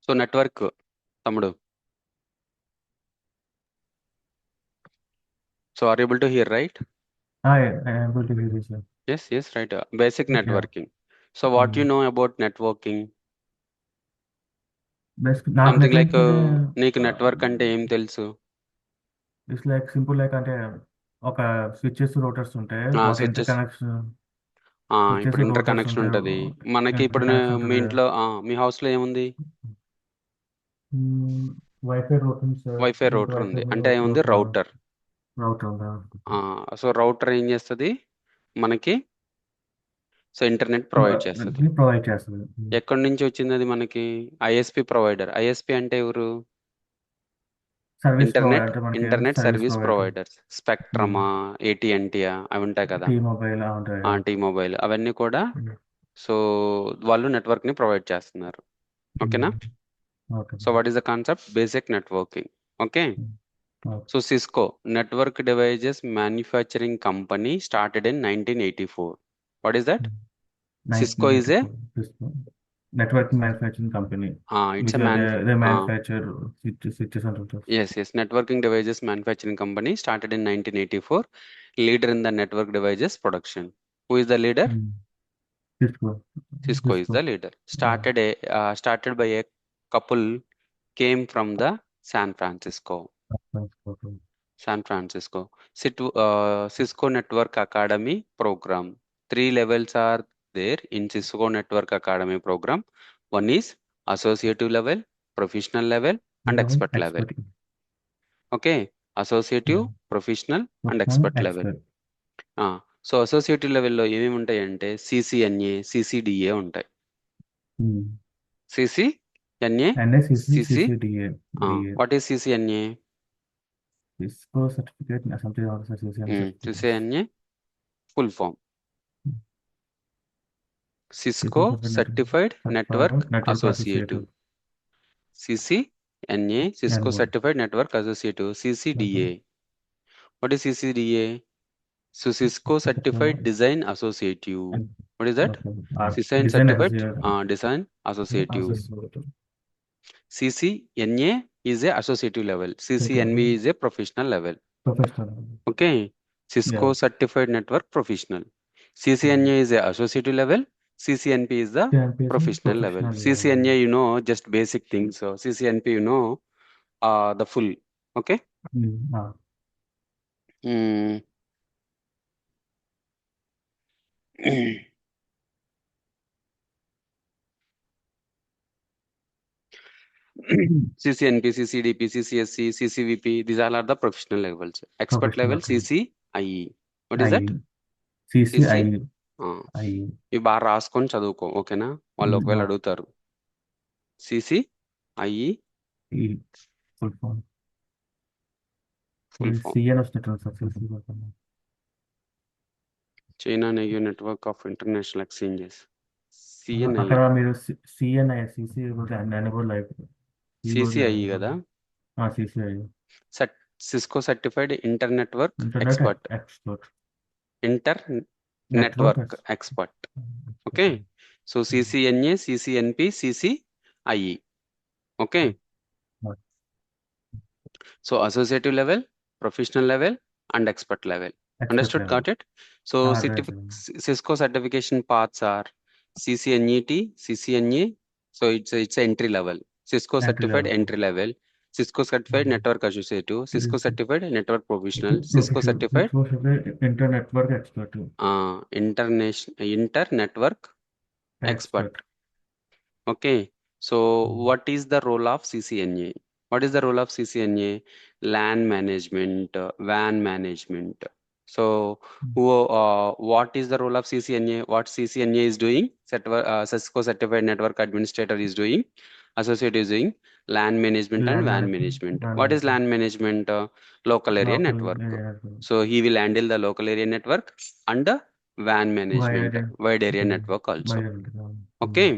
So network తమ్ముడు. So are able to hear right? I am able to hear you, sir. Yes right. Basic Yeah. Networking. So what you Mm. Know about networking? నాకు something like network అంటే నీకు network అంటే ఏం తెలుసు? It's like simple like అంటే ఒక switches routers ఉంటాయి వాటి ఇంటర్ స్విచెస్. కనెక్షన్ ఇప్పుడు స్విచెస్ ఇంటర్ రోటర్స్ కనెక్షన్ ఉంటాయి ఉంటుంది మనకి. ఇంటర్ ఇప్పుడు కనెక్షన్ మీ ఉంటుంది. ఇంట్లో మీ హౌస్ లో ఏముంది? వైఫై రూటింగ్ సార్ వైఫై ఇంటి రౌటర్ వైఫై ఉంది, అంటే ఏముంది? ఒక రౌటర్. రౌటర్ ఉందా? సో రౌటర్ ఏం చేస్తుంది మనకి? సో ఇంటర్నెట్ ప్రొవైడ్ చేస్తుంది. ప్రొవైడ్ చేస్తుంది. ఎక్కడి నుంచి వచ్చింది అది మనకి? ISP provider. ఐఎస్పి అంటే ఎవరు? సర్వీస్ ప్రొవైడర్ ఇంటర్నెట్ అంటే మనకి internet service service provider. Providers. స్పెక్ట్రమా, ఏటీఎన్టీయా అవి ఉంటాయి కదా. టీ మొబైల్ ఉంటాయి. టీ మొబైల్ అవన్నీ కూడా. సో వాళ్ళు నెట్వర్క్ ని ప్రొవైడ్ చేస్తున్నారు. ఓకేనా? Okay. So what is the concept? Basic networking. Okay. Okay. So Cisco network devices manufacturing company started in 1984. What is that? Cisco is a 1984 network manufacturing company, it's which a are man they manufacture switches and routers. yes networking devices manufacturing company started in 1984. Leader in the network devices production. Who is the leader? Cisco. Cisco is the Cisco. leader. Uh, Started by a couple, came from the San Francisco. okay. San Francisco. Cisco Network Academy program. Three levels are there in Cisco Network Academy program. One is associative level, professional level, and Level expert level. expert. Okay, associative, professional, and Professional expert level. expert. So associative లెవెల్లో ఏమేమి ఉంటాయి అంటే CCNA, CCDA ఉంటాయి. CCNA, NSCC, CC. CCDA, DA. What is CCNA? Cisco certificate, something else, CCNA certificates. CCNA full form Cisco Cisco certificate, certified network network associative. associative. CCNA Cisco And certified network associative. CCDA. network. What is CCDA? So Cisco certified design associative. What is that? Okay. Design Design certified associate. design associative. Associate. CCNA is a associative level. CCNV is a professional level. Professional. Okay. Yeah. Cisco Certified Network Professional. CCNA is a associative level. CCNP is the CMP is professional level. professional level. CCNA, just basic things. So CCNP, the full. Okay. Ah. Mm. CCNP, CCDP, CCSC, CCVP, these all are the professional levels. Expert Professional level, level. CCIE. What is that? I. CC. CCI. I. ఇవి బాగా రాసుకొని చదువుకో, ఓకేనా? వాళ్ళు ఒకవేళ అడుగుతారు. CCIE E. Full form. Full form. CN వస్తుంటారు sir CC కోసం. చైనా నెయ్యి network of international exchanges. CNI. అక్కడ మీరు CNI CC enable like keyboard CCIE కదా. CCI. Cisco certified inter network internet expert. Expert. Inter network network expert. Okay. So CCNA, CCNP, CCIE. Okay. So associative level, professional level, and expert level. Expert Understood? Level. Got it? So Cisco certification paths are CCNET, CCNA. So it's a entry level. Cisco entry certified level. entry level. Cisco certified network associative. Cisco certified network professional. Cisco certified inter network expert. inter network expert. Expert. Okay. So what is the role of CCNA? What is the role of CCNA? LAN management, WAN management. So what is the role of CCNA? What CCNA is doing? Cisco Certified Network Administrator is doing. Associate is doing LAN management and land WAN management. Management. What is LAN management? Local area network. So he will handle the local area network and the WAN management, wide area network also. Okay.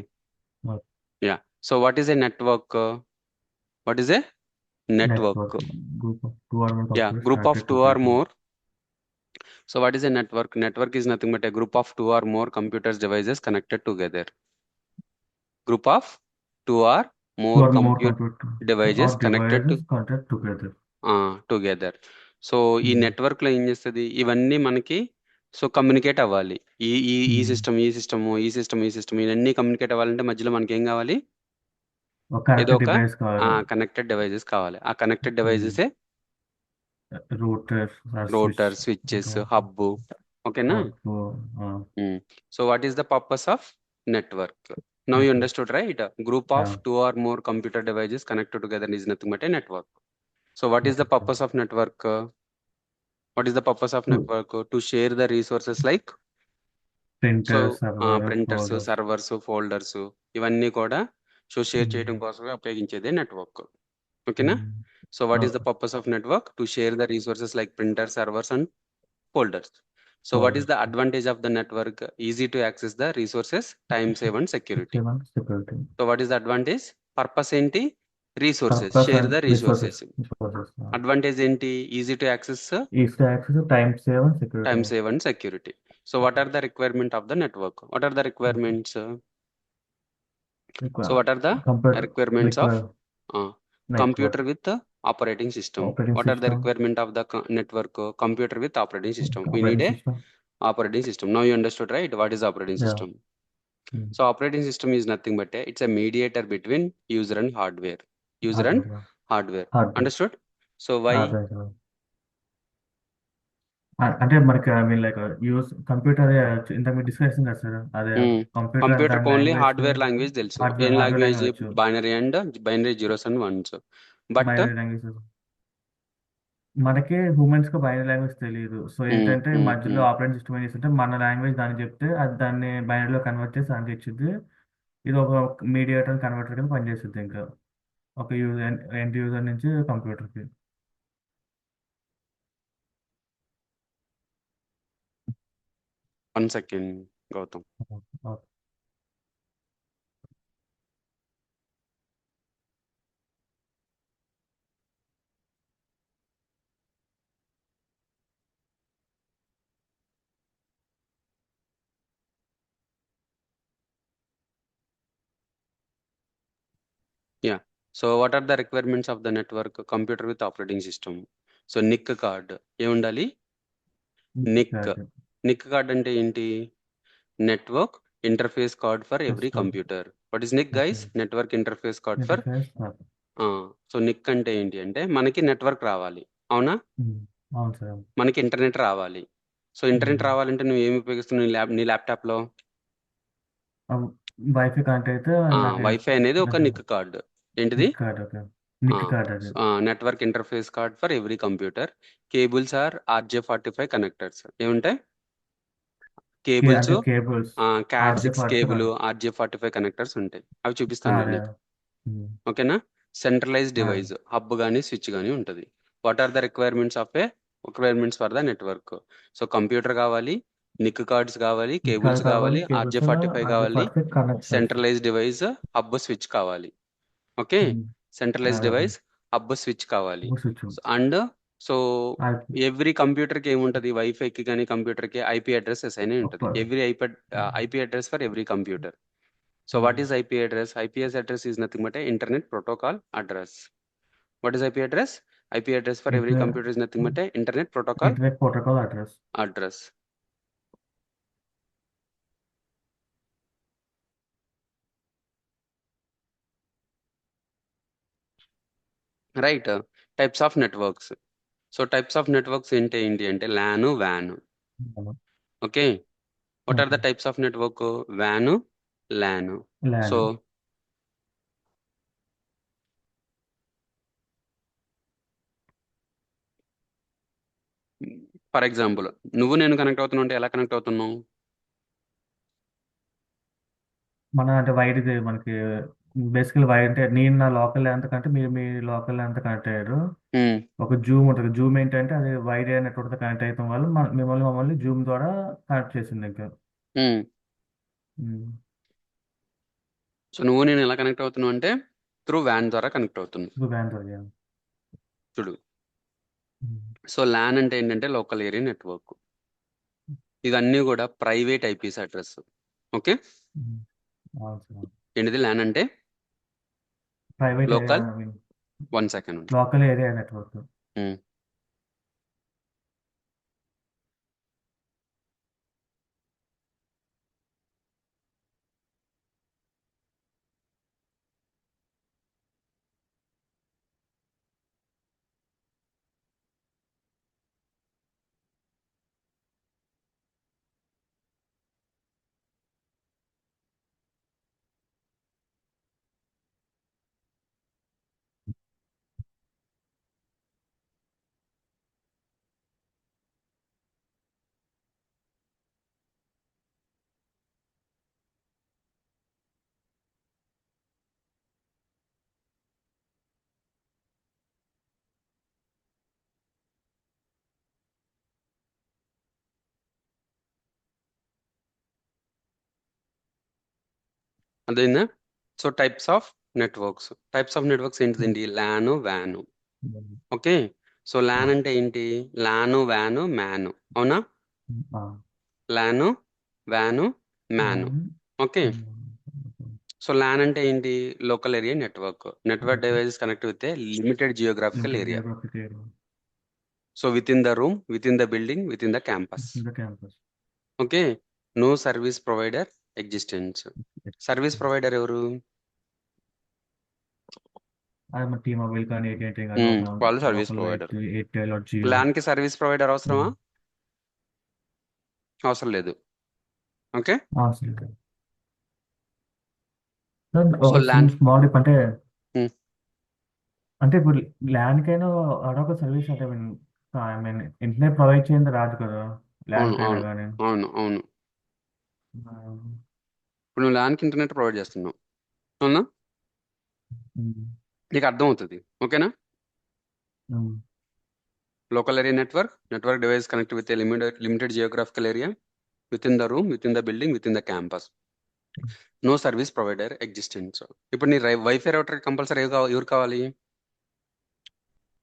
Yeah. So what is a network? What is a network? Yeah, group of two or more. So what is a network? Network is nothing but a group of two or more computers devices connected together. Group of two or more More compute computer devices or connected devices connected together. Together. So ఈ నెట్వర్క్లో ఏం చేస్తుంది, ఇవన్నీ మనకి so communicate అవ్వాలి. ఈ ఈ ఈ సిస్టమ్ ఈ సిస్టమ్ ఈ సిస్టమ్ ఈ సిస్టమ్ ఇవన్నీ కమ్యూనికేట్ అవ్వాలంటే మధ్యలో మనకి ఏం కావాలి, ఒక ఏదో కనెక్టెడ్ ఒక డివైస్ కావాలి. కనెక్టెడ్ డివైజెస్ కావాలి. ఆ కనెక్టెడ్ డివైజెసే router switch router, switches, hub. ఓకేనా? So what is the purpose of network? Now you understood right? Group of 2 or more computer devices connected together is nothing but a network. So what is the purpose of network? What is the purpose of network? To share the resources like so printer server printers, folders. Servers, folders ఇవన్నీ కూడా so share చేయడం కోసమే ఉపయోగించేదే network. ఓకేనా? So what is the purpose of network? To share the resources like printer, servers and folders. So what is the advantage of the network? Easy to access the resources, time save and security. Security. So what is the advantage? Purpose ఏంటి? Resources, purpose share and the resources. Resources. Advantage ఏంటి? Easy to access, easy access, time save and security. time save and security. So what are the requirement of the network? What are the requirements? So what are the requirements of computer with operating system? What are the requirement of the network? Computer with operating system. We need a operating system. Now you understood, right? What is operating system? So operating system is nothing but it's a mediator between user and hardware. User and hardware. Understood? So why? అంటే మనకి I mean like use computer ఇంత మీరు discussion కదా sir, అదే computer దాని only language hardware language తెలుసు. ఏం language? Binary zeros and once. But binary language మనకి హ్యూమన్స్ కి బైనరీ లాంగ్వేజ్ తెలియదు. సో ఏంటంటే మధ్యలో ఆపరేటింగ్ సిస్టమ్ ఏం చేస్తుంటే మన లాంగ్వేజ్ దాన్ని చెప్తే అది దాన్ని బైనరీలో కన్వర్ట్ చేసి దానికి ఇచ్చింది. ఇది ఒక మీడియేటర్ కన్వర్టర్ కింద పనిచేస్తుంది. ఇంకా ఒక యూజర్ ఎండ్ యూజర్ నుంచి కంప్యూటర్కి. 1 second, Gautam. Yeah. So what are the requirements of the network? Computer with operating system. So NIC card ఏముండాలి? NIC card అంటే ఏంటి? Network interface card for every computer. What is Nick guys? Network interface card for. So Nick అంటే ఏంటి అంటే మనకి network రావాలి, అవునా? మనకి ఇంటర్నెట్ రావాలి. సో ఇంటర్నెట్ రావాలంటే నువ్వు ఏమి ఉపయోగిస్తున్నావు నీ ల్యాప్టాప్ లో? వైఫై కనెక్ట్ అయితే వైఫై అనేది ఒక నిక్ కార్డ్. ఏంటిది? NIC card. Network interface card for every computer. Cables or RJ45 connectors. ఏముంటాయి? కేబుల్స్, క్యాట్6 కేబుల్, RJ45 కనెక్టర్స్ ఉంటాయి. అవి చూపిస్తాను నేను నీకు. ఓకేనా? సెంట్రలైజ్ డివైస్, హబ్ కానీ స్విచ్ కానీ ఉంటుంది. What are the requirements for the network? So computer కావాలి, నిక్ కార్డ్స్ కావాలి, కేబుల్స్ కావాలి, RJ45 కావాలి, సెంట్రలైజ్ డివైస్, హబ్ స్విచ్ కావాలి. Okay, centralize device, hub switch కావాలి. అండ్ సో ఎవ్రీ కంప్యూటర్ కి ఏముంటది? వైఫైకి కానీ కంప్యూటర్ కి IP అడ్రస్ అసైన్ అయి ఉంటుంది. Every IP address for every computer. So what is IP address? IP address is nothing but a internet protocol address. What is IP address? IP address for every computer is nothing but a internet protocol address. Right. Types of networks. So types of networks ఏంటి అంటే LAN, WAN. Okay. What are the types of network? WAN, LAN. So for example నువ్వు నేను connect అవుతున్నావు అంటే ఎలా connect అవుతున్నావు? అంటే wire ఇది మనకి బేసికల్ వైర్ అంటే నేను నా లోకల్ ల్యాండ్ కంటే మీరు మీ లోకల్ ల్యాండ్ కనెక్ట్ అయ్యారు. ఒక జూమ్ ఉంటుంది. జూమ్ ఏంటంటే అది వైర్ నెట్వర్క్ కనెక్ట్ అయ్యడం వల్ల మమ్మల్ని జూమ్ ద్వారా కనెక్ట్ చేసింది. ఇంకా సో నువ్వు నేను ఎలా కనెక్ట్ అవుతున్నావు అంటే త్రూ వ్యాన్ ద్వారా కనెక్ట్ అవుతున్నావు. చూడు, సో LAN అంటే ఏంటంటే లోకల్ ఏరియా నెట్వర్క్. ఇవన్నీ కూడా ప్రైవేట్ IPs అడ్రస్. ఓకే, ఏంటిది LAN అంటే? Private area local, I mean 1 second ఉండు. Local area network. ఉమ్. అదేనా? సో టైప్స్ ఆఫ్ నెట్వర్క్స్ ఏంటిదండి? ల్యాన్, వ్యాన్. ఓకే. సో ల్యాన్ అంటే ఏంటి? ల్యాన్, వ్యాన్, మ్యాన్. అవునా? ల్యాన్, వ్యాన్, మ్యాన్. ఓకే. సో ల్యాన్ అంటే ఏంటి? Local area network. Network devices connect with a limited geographical limited area. Geographic area so within the room, within the building, within the campus. In the campus. Okay. No service provider existence. Service provider ఎవరు? అది మన T mobile కానీ ఏటీఎంటీ కానీ వాళ్ళు service local provider. Airtel Jio. LAN కి service provider అవసరమా? అవసరం లేదు. ఓకే. అసలు సార్ సో ఒక ల్యాన్. స్మాల్ డిప్ అంటే అంటే ఇప్పుడు ల్యాన్ కైనా అదొక సర్వీస్ అంటే ఐ మీన్ ఇంటర్నెట్ ప్రొవైడ్ చేయండి రాదు కదా ల్యాన్ అవును, కైనా అవును, కానీ. అవును, అవును. ఇప్పుడు నువ్వు ల్యాన్ కి ఇంటర్నెట్ ప్రొవైడ్ చేస్తున్నావు, అవునా? నీకు అర్థం అవుతుంది. ఓకేనా? Local area network device connect with limited geographical area within the room, within the building, within the campus. No service provider existence. ఇప్పుడు నీ వైఫై రౌటర్ కంపల్సరీ ఎవరు కావాలి?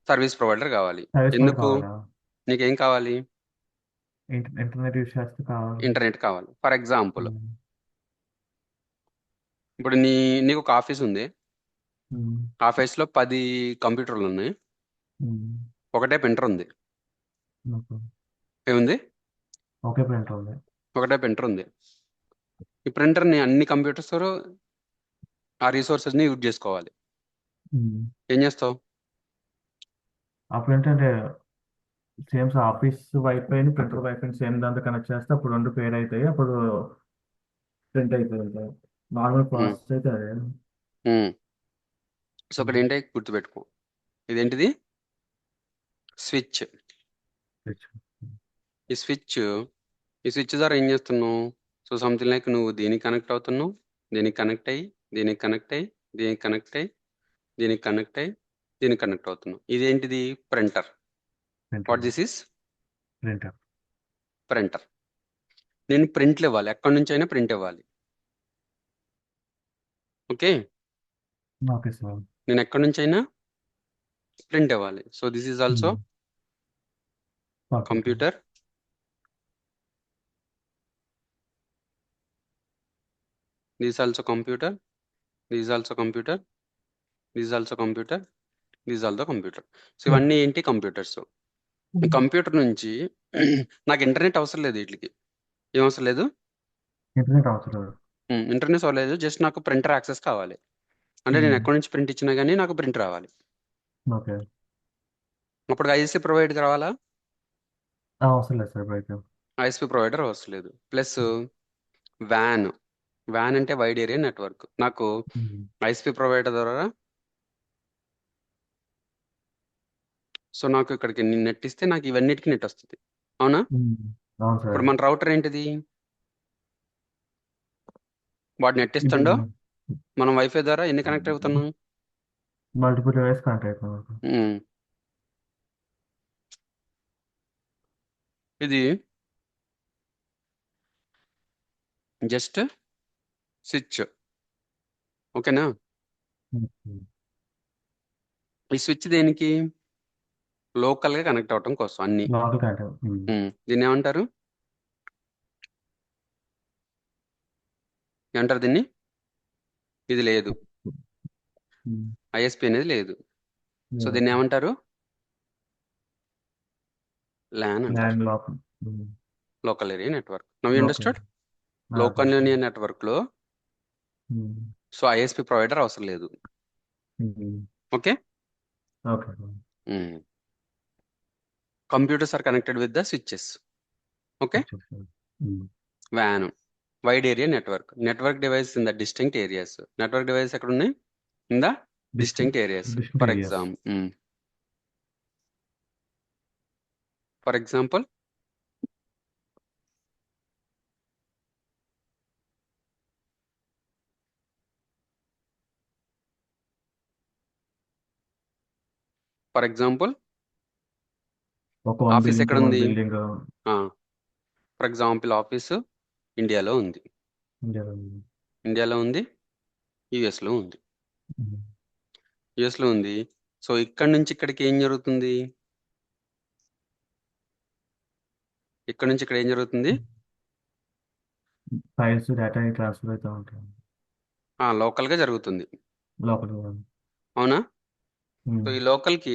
సర్వీస్ ప్రొవైడర్ కావాలి. సర్వీస్ కూడా ఎందుకు? కావాలా? నీకేం కావాలి? ఇంటర్నెట్ యూస్ చేస్తే కావాలి. ఇంటర్నెట్ కావాలి. ఫర్ ఎగ్జాంపుల్, ఇప్పుడు నీకు ఒక ఆఫీస్ ఉంది. ఆఫీస్లో 10 కంప్యూటర్లు ఉన్నాయి. ఒకటే ప్రింటర్ ఉంది. ఏముంది? ఓకే ప్రింటర్ ఉంది. ఒకటే ప్రింటర్ ఉంది. ఈ ప్రింటర్ని అన్ని కంప్యూటర్స్ ఆ రిసోర్సెస్ని యూజ్ చేసుకోవాలి. ఏం చేస్తావు? ఆ ప్రింటర్ అంటే సేమ్ ఆఫీస్ వైఫైని ప్రింటర్ వైఫైని సేమ్ దాంతో కనెక్ట్ చేస్తే అప్పుడు రెండు పేర్ అవుతాయి. అప్పుడు ప్రింట్ అవుతుంది. నార్మల్ ఉమ్, ప్రాసెస్ అయితే అదే. ఉమ్. సో ఒకటి ఏంటి గుర్తుపెట్టుకో, ఇదేంటిది? స్విచ్. ఈ స్విచ్ ఈ స్విచ్ ద్వారా ఏం చేస్తున్నావు? సో సంథింగ్ లైక్ నువ్వు దీనికి కనెక్ట్ అవుతున్నావు, దీనికి కనెక్ట్ అయ్యి, దీనికి కనెక్ట్ అయ్యి, దీనికి కనెక్ట్ అయ్యి, దీనికి కనెక్ట్ అయ్యి, దీనికి కనెక్ట్ అవుతున్నావు. ఇదేంటిది? Printer. What printer this is? Printer printer. నేను ప్రింట్లు ఇవ్వాలి, ఎక్కడి నుంచి అయినా ప్రింట్ ఇవ్వాలి. ఓకే. Okay sir. నేను ఎక్కడి నుంచి అయినా ప్రింట్ ఇవ్వాలి. So this is also computer. Computer. This also computer. This also computer. This also computer. This also computer. So ఇవన్నీ ఏంటి? కంప్యూటర్స్. ఈ కంప్యూటర్ నుంచి నాకు ఇంటర్నెట్ అవసరం లేదు. వీటికి ఏం అవసరం లేదు. ఇంటర్నెట్ అవసరం లేదు. ఇంటర్నెట్ అవసరం లేదు. జస్ట్ నాకు ప్రింటర్ యాక్సెస్ కావాలి. అంటే నేను ఎక్కడి నుంచి ప్రింట్ ఇచ్చినా కానీ నాకు ప్రింట్ రావాలి. ఓకే. అప్పుడు ఐఎస్పీ ప్రొవైడ్ కావాలా? అవసరం లేదు సార్ బయట. ఐఎస్పీ ప్రొవైడర్ అవసరం లేదు. Plus van. వ్యాన్ అంటే వైడ్ ఏరియా నెట్వర్క్. నాకు ఐఎస్పీ ప్రొవైడర్ ద్వారా, సో నాకు ఇక్కడికి నెట్ ఇస్తే నాకు ఇవన్నిటికీ నెట్ వస్తుంది. అవునా? అవును ఇప్పుడు సార్. మన రౌటర్ ఏంటిది? వాడు నెట్ ఇప్పుడు ఇస్తుండో మనం వైఫై ద్వారా ఎన్ని కనెక్ట్ అవుతున్నాం? మల్టిపుల్ డివైస్ కనెక్ట్ అవుతుంది. ఉమ్. ఇది జస్ట్ స్విచ్. ఓకేనా? ఈ స్విచ్ దేనికి? లోకల్ గా కనెక్ట్ అవటం కోసం అన్ని. Local connect. దీన్ని ఏమంటారు? ఏమంటారు దీన్ని? ఇది లేదు. ఐఎస్పి అనేది లేదు. సో లేదు. దీన్ని ఏమంటారు? ల్యాన్ అంటారు, land lock. Local area network. Now you local. Understood? Local area network లో సో ఐఎస్పి ప్రొవైడర్ అవసరం లేదు. Okay. Okay. Computers are connected with the switches. Okay. వ్యాన్, wide area network. Network device in the distinct areas. Network device ఎక్కడ ఉన్నాయి? In the distinct areas. District for areas. Example, for example for example ఒక one office building ఎక్కడ to one ఉంది? Building. For example office ఇండియాలో ఉంది, ఇండియాలో ఉంది, US లో ఉంది, యుఎస్ లో ఉంది. సో ఇక్కడ నుంచి ఇక్కడికి ఏం జరుగుతుంది? ఇక్కడ నుంచి ఇక్కడ ఏం జరుగుతుంది? ఫైల్స్ డేటా ట్రాన్స్ఫర్ అవుతూ ఉంటాయి లోకల్ గా జరుగుతుంది. లోపల. అవునా? సో ఈ లోకల్ కి,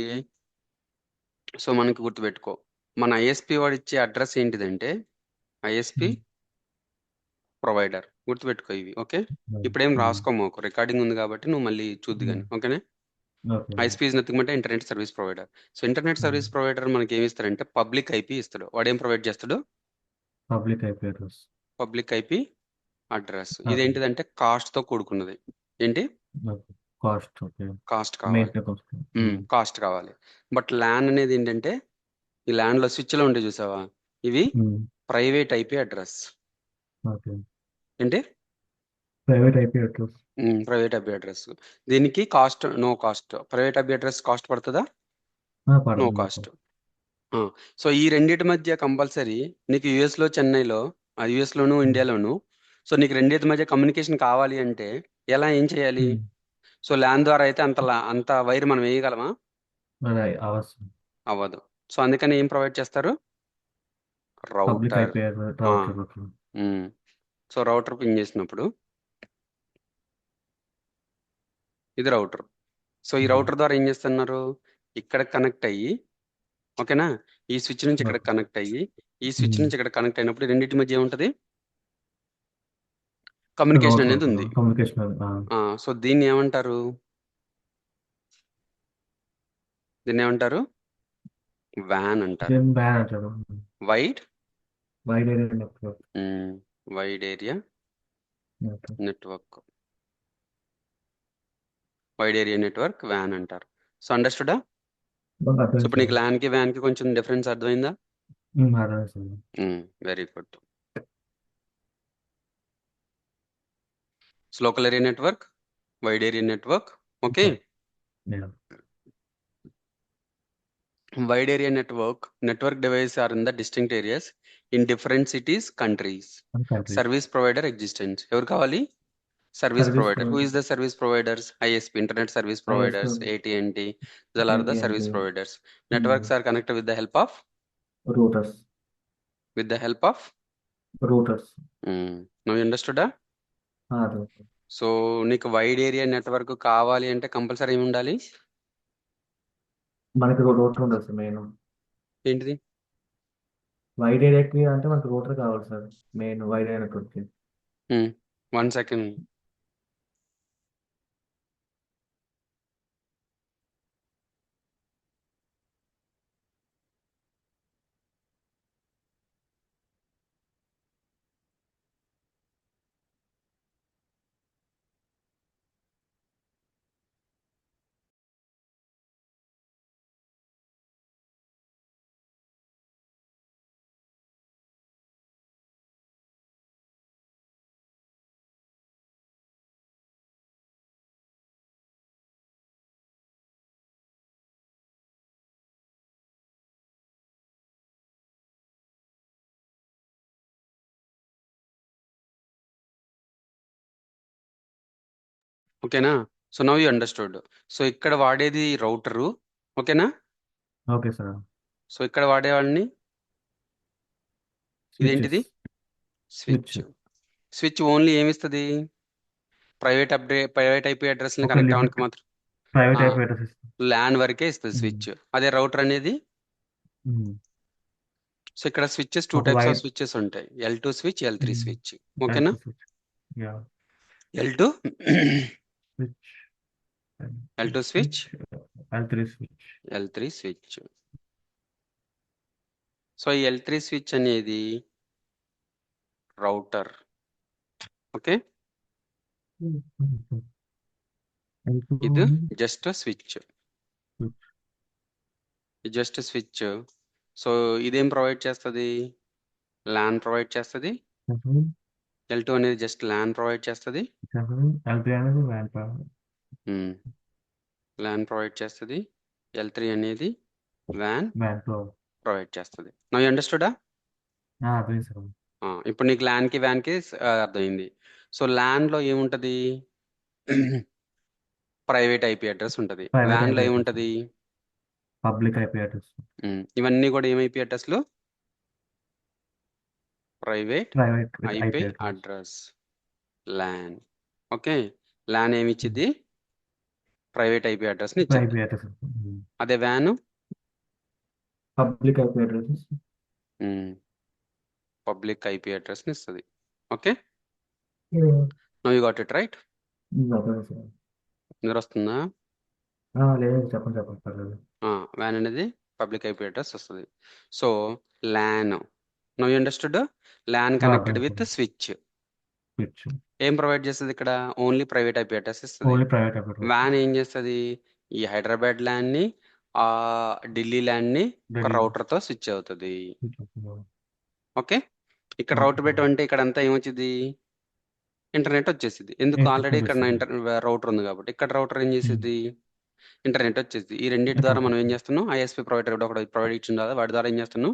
సో మనకి గుర్తుపెట్టుకో, మన ఐఎస్పి వాడు ఇచ్చే అడ్రస్ ఏంటిదంటే ఐఎస్పి ప్రొవైడర్. గుర్తుపెట్టుకో ఇవి. ఓకే. ఇప్పుడేం రాసుకోమాకు, రికార్డింగ్ ఉంది కాబట్టి నువ్వు మళ్ళీ చూద్దు కానీ. ఓకేనే? ఓకే. ఐఎస్పి ఇస్ నథింగ్ అంటే internet service provider. So internet service provider మనకి ఏమి ఇస్తాడంటే పబ్లిక్ ఐపీ ఇస్తాడు. వాడు ఏం ప్రొవైడ్ చేస్తాడు? Public IP address. Public IP address. ఇదేంటిదంటే కాస్ట్ తో కూడుకున్నది. ఏంటి? కాస్ట్. ఓకే. కాస్ట్ కావాలి. మెయింటెనెన్స్. కాస్ట్ కావాలి. బట్ ల్యాన్ అనేది ఏంటంటే, ఈ ల్యాన్ లో స్విచ్ లో ఉండే చూసావా, ఇవి ప్రైవేట్ ఐపీ అడ్రస్. ఓకే. ఏంటి? Private IP address. Private IP address. దీనికి cost, no cost. Private IP address cost పడుతుందా? నో పడదు. కాస్ట్. సో ఈ రెండింటి మధ్య కంపల్సరీ నీకు యుఎస్ లో, చెన్నైలో, యుఎస్ లోను, ఇండియాలోను, సో నీకు రెండింటి మధ్య కమ్యూనికేషన్ కావాలి అంటే ఎలా, ఏం చేయాలి? సో ల్యాన్ ద్వారా అయితే అంత వైర్ మనం వేయగలమా? అవసరం. అవ్వదు. సో అందుకని ఏం ప్రొవైడ్ చేస్తారు? Public router. IP router. So router pin చేసినప్పుడు ఇది రౌటర్. సో ఈ రౌటర్ ద్వారా ఏం చేస్తున్నారు? ఇక్కడ కనెక్ట్ అయ్యి, ఓకేనా, ఈ స్విచ్ నుంచి ఇక్కడ కనెక్ట్ అయ్యి, ఈ స్విచ్ నుంచి ఇక్కడ కనెక్ట్ అయినప్పుడు రెండింటి మధ్య ఏముంటది? కమ్యూనికేషన్ అనేది ఉంది. కమ్యూనికేషన్. సో దీన్ని ఏమంటారు? దీన్ని ఏమంటారు? వ్యాన్ అంటారు. బ్యాన్ అంటారు. Wide wide area network. Wide area network. Wide area network van అంటారు. సో అండర్స్టూడా? సో ఇప్పుడు నీకు ల్యాన్ కి వ్యాన్ కి కొంచెం డిఫరెన్స్ అర్థమైందా? Very good. So local area network, wide area network. Okay. Wide area network devices are in the distinct areas in different cities, countries. Service provider existence. ఎవరు కావాలి? Service provider. Who is the service providers? ISP, internet service providers, AT&T. These are the service providers. Networks are connected with the help of routers. With the help of routers. Now you understood? So నీకు wide area network కావాలి అంటే compulsory ఏమి ఉండాలి? మనకి router ఉండాలి sir. Main ఏంటిది? Wide ఏరియాకి అంటే మనకి రూటర్ కావాలి sir. Main wide area network. 1 second. ఓకేనా? So now you understood. So ఇక్కడ వాడేది రౌటరు. ఓకేనా? Okay sir. సో ఇక్కడ వాడేవాడిని ఇదేంటిది? స్విచ్. స్విచ్ ఓన్లీ ఏమిస్తుంది? ప్రైవేట్ ఐపీ అడ్రస్ ని కనెక్ట్ అవ్వడానికి మాత్రం. ప్రైవేట్ ఐపీ అడ్రస్ ఇస్తుంది. ల్యాన్ వరకే ఇస్తుంది స్విచ్. అదే రౌటర్ అనేది, సో ఇక్కడ స్విచ్చెస్ 2 ఒక టైప్స్ ఆఫ్ వైర్ స్విచ్చెస్ ఉంటాయి, L2 స్విచ్, L3 స్విచ్. ఓకేనా? Switch. Yeah. L2 switch. L2 switch, L3 switch. L3 switch. So ఈ L3 స్విచ్ అనేది రౌటర్. ఓకే, ఇది just switch, just switch. So ఇదేం provide చేస్తుంది? LAN provide చేస్తుంది. L2 అనేది just LAN provide చేస్తుంది, L3 అనేది ల్యాన్ ప్రొవైడ్ చేస్తుంది. L3 అనేది వ్యాన్ వ్యాన్ ప్రొవైడ్ చేస్తుంది. Now you అండర్స్టూడా? అర్థమైంది సార్. ఇప్పుడు నీకు ల్యాన్కి వ్యాన్కి అర్థమైంది. సో ల్యాన్లో ఏముంటుంది? ప్రైవేట్ ఐపీ అడ్రస్ ఉంటుంది. ప్రైవేట్ వ్యాన్లో ఐపీ ఏముంటుంది? Public IP address. ఇవన్నీ కూడా ఏం ఐపీ అడ్రస్లు? Private private IP IP address, LAN. Okay, LAN ఏమి ఇచ్చింది? ప్రైవేట్ ఐపీ అడ్రస్ని ఇచ్చింది. IP address. అదే వ్యాన్ public IP address. Public IP అడ్రస్ని ఇస్తుంది. Okay, no you got it right? నిద్ర వస్తుందా? లేదు, చెప్పండి చెప్పండి పర్లేదు. వ్యాన్ అనేది పబ్లిక్ ఐపీ అడ్రస్ వస్తుంది. So LAN, no you understood? LAN connected with switch switch ఏం ప్రొవైడ్ చేస్తుంది? ఇక్కడ ఓన్లీ ప్రైవేట్ ఐపీ అడ్రస్ ఇస్తుంది. Only private IP address. Van ఏం చేస్తుంది? ఈ హైదరాబాద్ ల్యాన్ ని, ఆ ఢిల్లీ ల్యాన్ ని ఒక రౌటర్ తో స్విచ్ అవుతుంది. ఓకే, ఇక్కడ రౌటర్ పెట్టమంటే ఇక్కడ అంతా ఏమొచ్చింది? ఇంటర్నెట్ వచ్చేసింది. ఎందుకు? ఆల్రెడీ ఇక్కడ నా రౌటర్ ఉంది కాబట్టి. ఇక్కడ రౌటర్ ఏం చేసేది? ఇంటర్నెట్ వచ్చేది. ఈ రెండింటి ద్వారా మనం ఏం చేస్తున్నాం? ఐఎస్పీ ప్రొవైడర్ ఒకటి ప్రొవైడ్ ఇచ్చింది కదా, వాటి ద్వారా ఏం చేస్తున్నాం?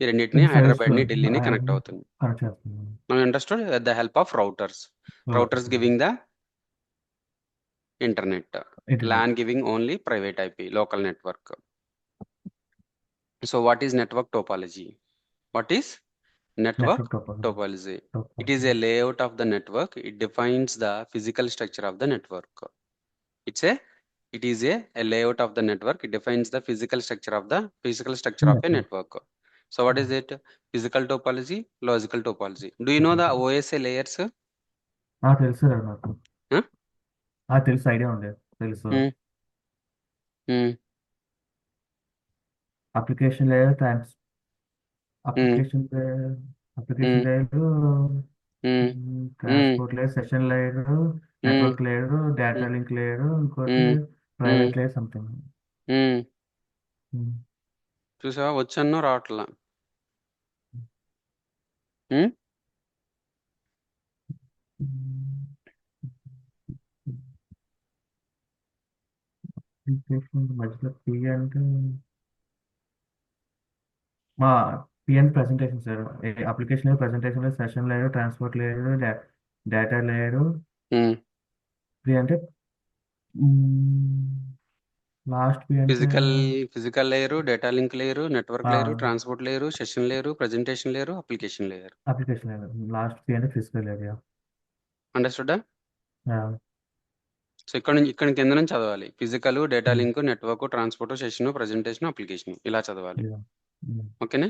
ఈ రెండింటిని, హైదరాబాద్ ని ఢిల్లీని కనెక్ట్ అవుతుంది. మనం understood the help of routers. Routers giving the internet, LAN giving only private IP, local network. So what is network topology? What is network topology? It is a layout of the network. It defines the physical structure of the network. It is a layout of the network. It defines the physical structure of a network. So what is it? Physical topology, logical topology. Do you know the OSA layers? తెలుసు నాకు. తెలుసు, idea ఉంది, తెలుసు. Application layer, application layer, transport layer, session layer, network layer, data link layer, ఇంకోటి private layer something. చూసావా, వచ్చానో రావట్లా? మధ్యలో పి అంటే మా PN presentation sir. Application layer, presentation layer, session layer, transport layer, data layer. P అంటే last P అంటే physical layer, data link layer, network layer, transport layer, session layer, presentation layer, application layer. Last P అంటే physical layer. అండర్స్టూడా? So ఇక్కడ కింద నుంచి చదవాలి. Physical, data link, network, transport, session, presentation, application, ఇలా చదవాలి. ఓకేనే?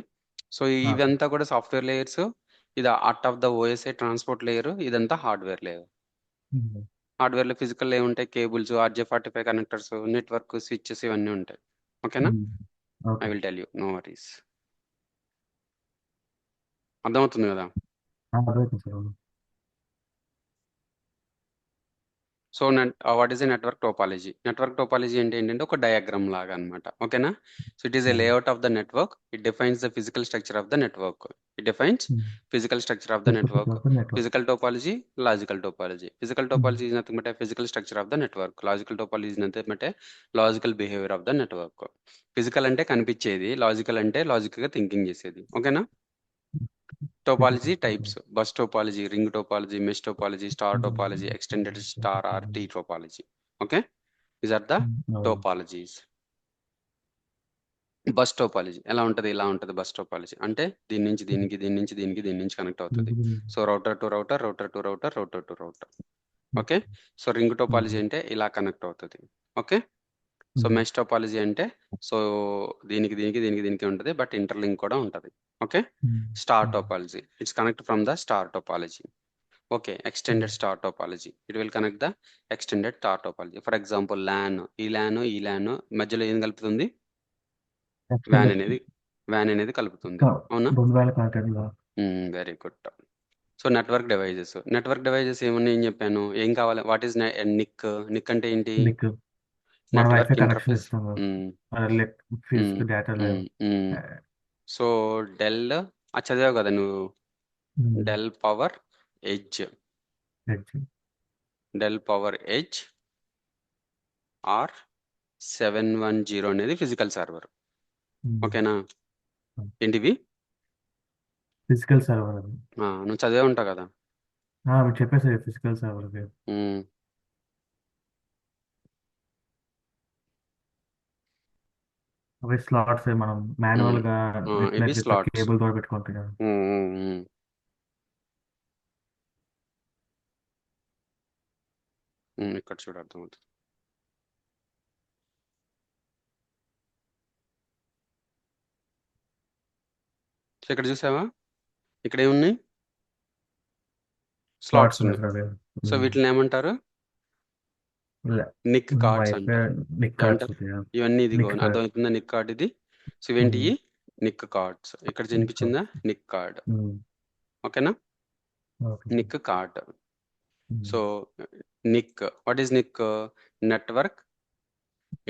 సో ఇవంతా కూడా సాఫ్ట్వేర్ లేయర్స్. ఇది art of the OSI transport layer. ఇదంతా హార్డ్వేర్ లేయర్. హార్డ్వేర్ లో ఫిజికల్ ఏముంటాయి? Cables, RJ45 connectors, network, switches, ఇవన్నీ ఉంటాయి. ఓకేనా? I will tell you, no worries. అర్థమవుతుంది కదా? So what is a network topology? Network topology అంటే ఏంటంటే ఒక డయాగ్రామ్ లాగా అనమాట. ఓకేనా? So it is a layout of the network. It defines the physical structure of the network. It defines physical structure of the network. Physical topology, logical topology. Physical topology is nothing but a physical structure of the network. Logical topology is nothing but a logical behaviour of the network. Physical అంటే కనిపించేది, logical అంటే logic గా thinking చేసేది. ఓకేనా? Topology types: bus topology, ring topology, mesh topology, star topology, extended star or tree topology. Okay, these are the topologies. Bus topology ఎలా ఉంటుంది? ఇలా ఉంటుంది బస్ టోపాలజీ అంటే దీని నుంచి దీనికి, దీని నుంచి దీనికి, దీని నుంచి కనెక్ట్ అవుతుంది. So router to router, router to router, router to router. Okay. So ring topology అంటే ఇలా కనెక్ట్ అవుతుంది. ఓకే. సో మెష్ టోపాలజీ అంటే సో దీనికి ఉంటుంది, బట్ ఇంటర్లింక్ కూడా ఉంటుంది. Okay. Star topology it's connect from the star topology. Okay. Extended star topology it will connect the extended star topology. For example ఈ LAN మధ్యలో ఏం కలుపుతుంది? వ్యాన్ అనేది కలుపుతుంది. అవునా? Very good. So network devices ఏం చెప్పాను? ఏం కావాలి? What is Nick? నిక్ అంటే ఏంటి? మనం వైఫై నెట్వర్క్ కనెక్షన్ ఇంటర్ఫేస్. ఇస్తాం ఫిజికల్ డేటా సో డెల్ చదివావు కదా నువ్వు? డెల్ పవర్ ఎడ్జ్ ఆర్ 710 అనేది ఫిజికల్ సర్వర్. ఓకేనా? ఏంటివి? ఫిజికల్ సర్వర్ నువ్వు చదివే ఉంటావు కదా. మీరు చెప్పేసి ఫిజికల్ సర్వర్ అవి స్లాట్స్ మనం మాన్యువల్ గా ఇవి స్లాట్స్. కేబుల్ ద్వారా పెట్టుకుంటాం కదా. ఇక్కడ చూడ అర్థమవుతుంది. సో ఇక్కడ చూసావా? ఇక్కడ ఏమున్నాయి? స్లాట్స్ ఉన్నాయి. సో వీటిని ఏమంటారు? నిక్ కార్డ్స్ అంటారు. ఇవన్నీ ఇదిగో అర్థమవుతుందా? నిక్ కార్డ్ ఇది. సో ఇవేంటి? NIC cards. ఇక్కడ కనిపించిందా? NIC card. ఓకేనా? NIC card. So NIC, what is NIC? Network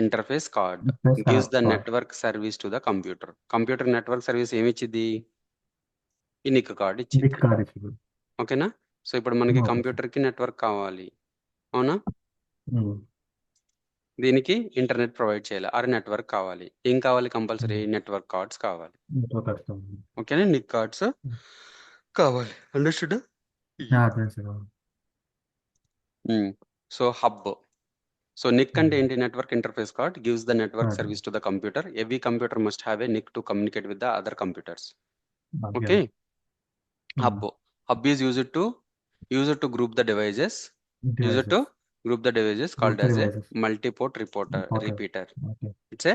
interface card gives the network service to the computer. Computer network service ఏమి ఇచ్చింది? ఈ నిక్ కార్డ్ ఇచ్చింది. ఓకేనా? సో ఇప్పుడు మనకి కంప్యూటర్ కి నెట్వర్క్ కావాలి, అవునా? దీనికి ఇంటర్నెట్ ప్రొవైడ్ చేయాలి, ఆర్ నెట్వర్క్ కావాలి. ఏం కావాలి? కంపల్సరీ నెట్వర్క్ కార్డ్స్ కావాలి. ఓకేనా? నిక్ కార్డ్స్ కావాలి. Understood? So hub. So Nick అంటే ఏంటి? Network interface card gives the network service to the computer. Every computer must have a Nick to communicate with the other computers. Okay. Hub is used to group the devices. Called as a multi-port repeater. It's a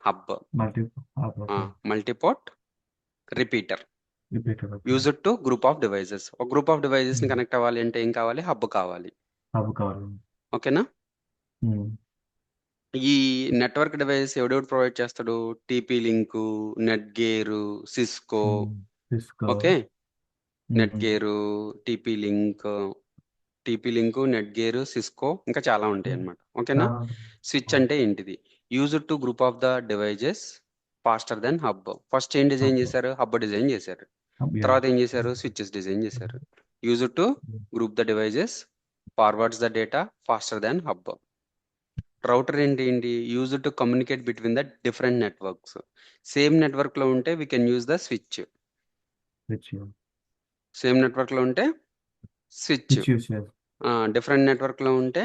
hub. Multi-port repeater. Used to group of devices. ఒక group of devices ని connect అవ్వాలి అంటే ఏం కావాలి? Hub కావాలి. ఓకేనా? ఈ network devices ఎవడెవడు ప్రొవైడ్ చేస్తాడు? TP link, Netgear, Cisco. Okay. Netgear, TP link, Netgear, Cisco, ఇంకా చాలా ఉంటాయి అన్నమాట. ఓకేనా? స్విచ్ అంటే ఏంటిది? Used to group of the devices faster than hub. First ఏం డిజైన్ చేశారు? హబ్ డిజైన్ చేశారు. తర్వాత ఏం చేశారు? స్విచెస్ డిజైన్ చేశారు. Used to group the devices, forwards the data faster than hub. Router ఏంటి? Used to communicate between the different networks. Same network లో ఉంటే we can use the switch. Same network లో ఉంటే స్విచ్, డిఫరెంట్ నెట్వర్క్ లో ఉంటే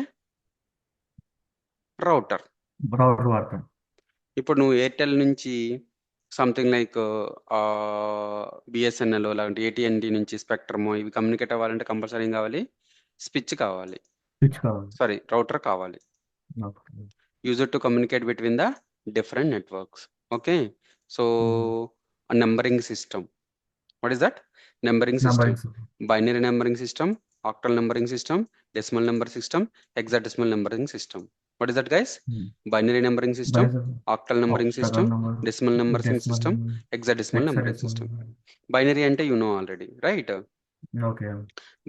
router వాడతాం. ఇప్పుడు నువ్వు ఎయిర్టెల్ నుంచి సంథింగ్ లైక్ బిఎస్ఎన్ఎల్ లాంటి AT&T నుంచి స్పెక్ట్రమ్ ఇవి కమ్యూనికేట్ అవ్వాలంటే కంపల్సరీ ఏం కావాలి? స్విచ్ కావాలి. సారీ, రౌటర్ కావాలి. Used to communicate between the different networks. Okay. So numbering system. What is that? Numbering system. Binary numbering system, octal numbering system, decimal number system, hexadecimal numbering system. What is that, guys? Binary numbering system, octal numbering system, decimal numbering system, hexadecimal numbering system. Binary ante you know already, right? Okay.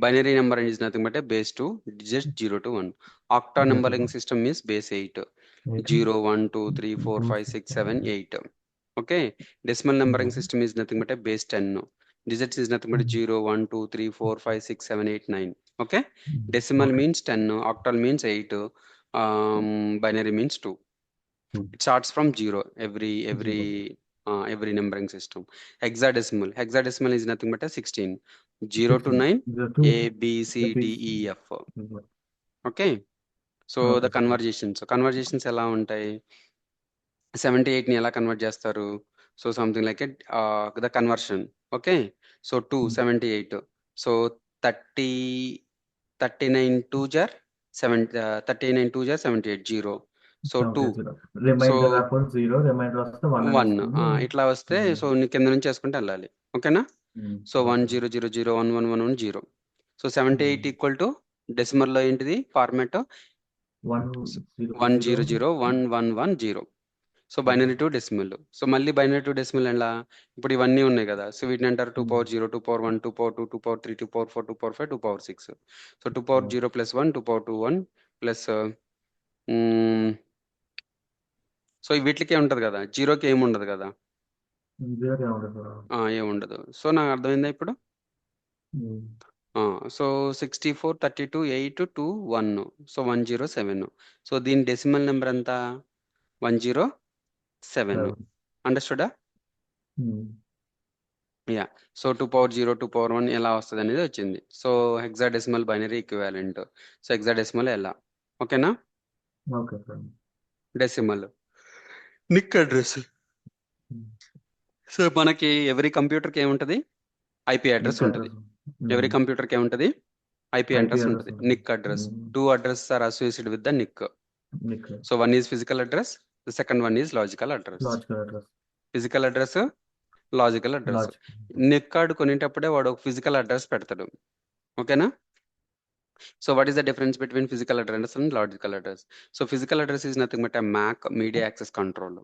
Binary number is nothing but a base 2 digits 0 to 1. Octal numbering system is base 8. 0, 1, 2, 3, 4, 5, 6, 7, 8. Okay. Decimal numbering system is nothing but a base 10. Digits is nothing but 0, 1, 2, 3, 4, 5, 6, 7, 8, 9. Okay. Decimal means 10, octal means 8, binary means 2. It starts from 0 every numbering system. Hexadecimal is nothing but a 16. 0 to 9, A, B, C, D, E, F. Okay. So the conversations ఎలా ఉంటాయి? 78 ని ఎలా convert చేస్తారు? So something like the conversion. Okay. So 2 78. So 39 2 జర్ 39 2 జా 78 0. So 2. 0 so remainder రాకపోతే 0 reminder వస్తే 1 అని 1 వస్తుంది. ఇట్లా వస్తే సో నీ కింద నుంచి వేసుకుంటే వెళ్ళాలి. ఓకేనా? సో 1 0 0 0 1 1 1 1 0. సో 78 ఈక్వల్ టు డెసిమల్లో ఏంటిది format 1 0 0 1 1 1 0. So binary to decimal. So మళ్ళీ బైనరీ టు డెసిమల్ ఎలా? ఇప్పుడు ఇవన్నీ ఉన్నాయి కదా, సో వీటిని అంటారు 2 power 0, 2 power 1, 2 power 2, 2 power 3, 2 power 4, 2 power 5, 2 power 6. So 2 power 0 plus 1, 2 power 2 1 plus so వీటికే ఉంటది కదా, జీరోకి ఏమి ఉండదు కదా. ఏముండదు. సో నాకు అర్థమైందా ఇప్పుడు? సో 64 32 8 2 1. సో 107. సో దీని డెసిమల్ నెంబర్ ఎంత? 107. అండర్స్టూడా? యా. సో 2 పవర్ 0, 2 పవర్ 1 ఎలా వస్తుంది అనేది వచ్చింది. So hexadecimal binary equivalent. So hexadecimal ఎలా? ఓకేనా? Decimal Nick address. సో మనకి ఎవరి కంప్యూటర్కి ఏముంటుంది? ఐపీ అడ్రస్ ఉంటుంది. ఎవరి కంప్యూటర్కి ఏముంటుంది? ఐపీ అడ్రస్ ఉంటుంది. NIC address. 2 address are associated with the NIC. So 1 is physical address, the second one is logical address. Physical address, logical address. NIC card కొనేటప్పుడే వాడు ఒక ఫిజికల్ అడ్రస్ పెడతాడు. ఓకేనా? So what is the difference between physical address and logical address? So physical address is nothing but MAC media access control.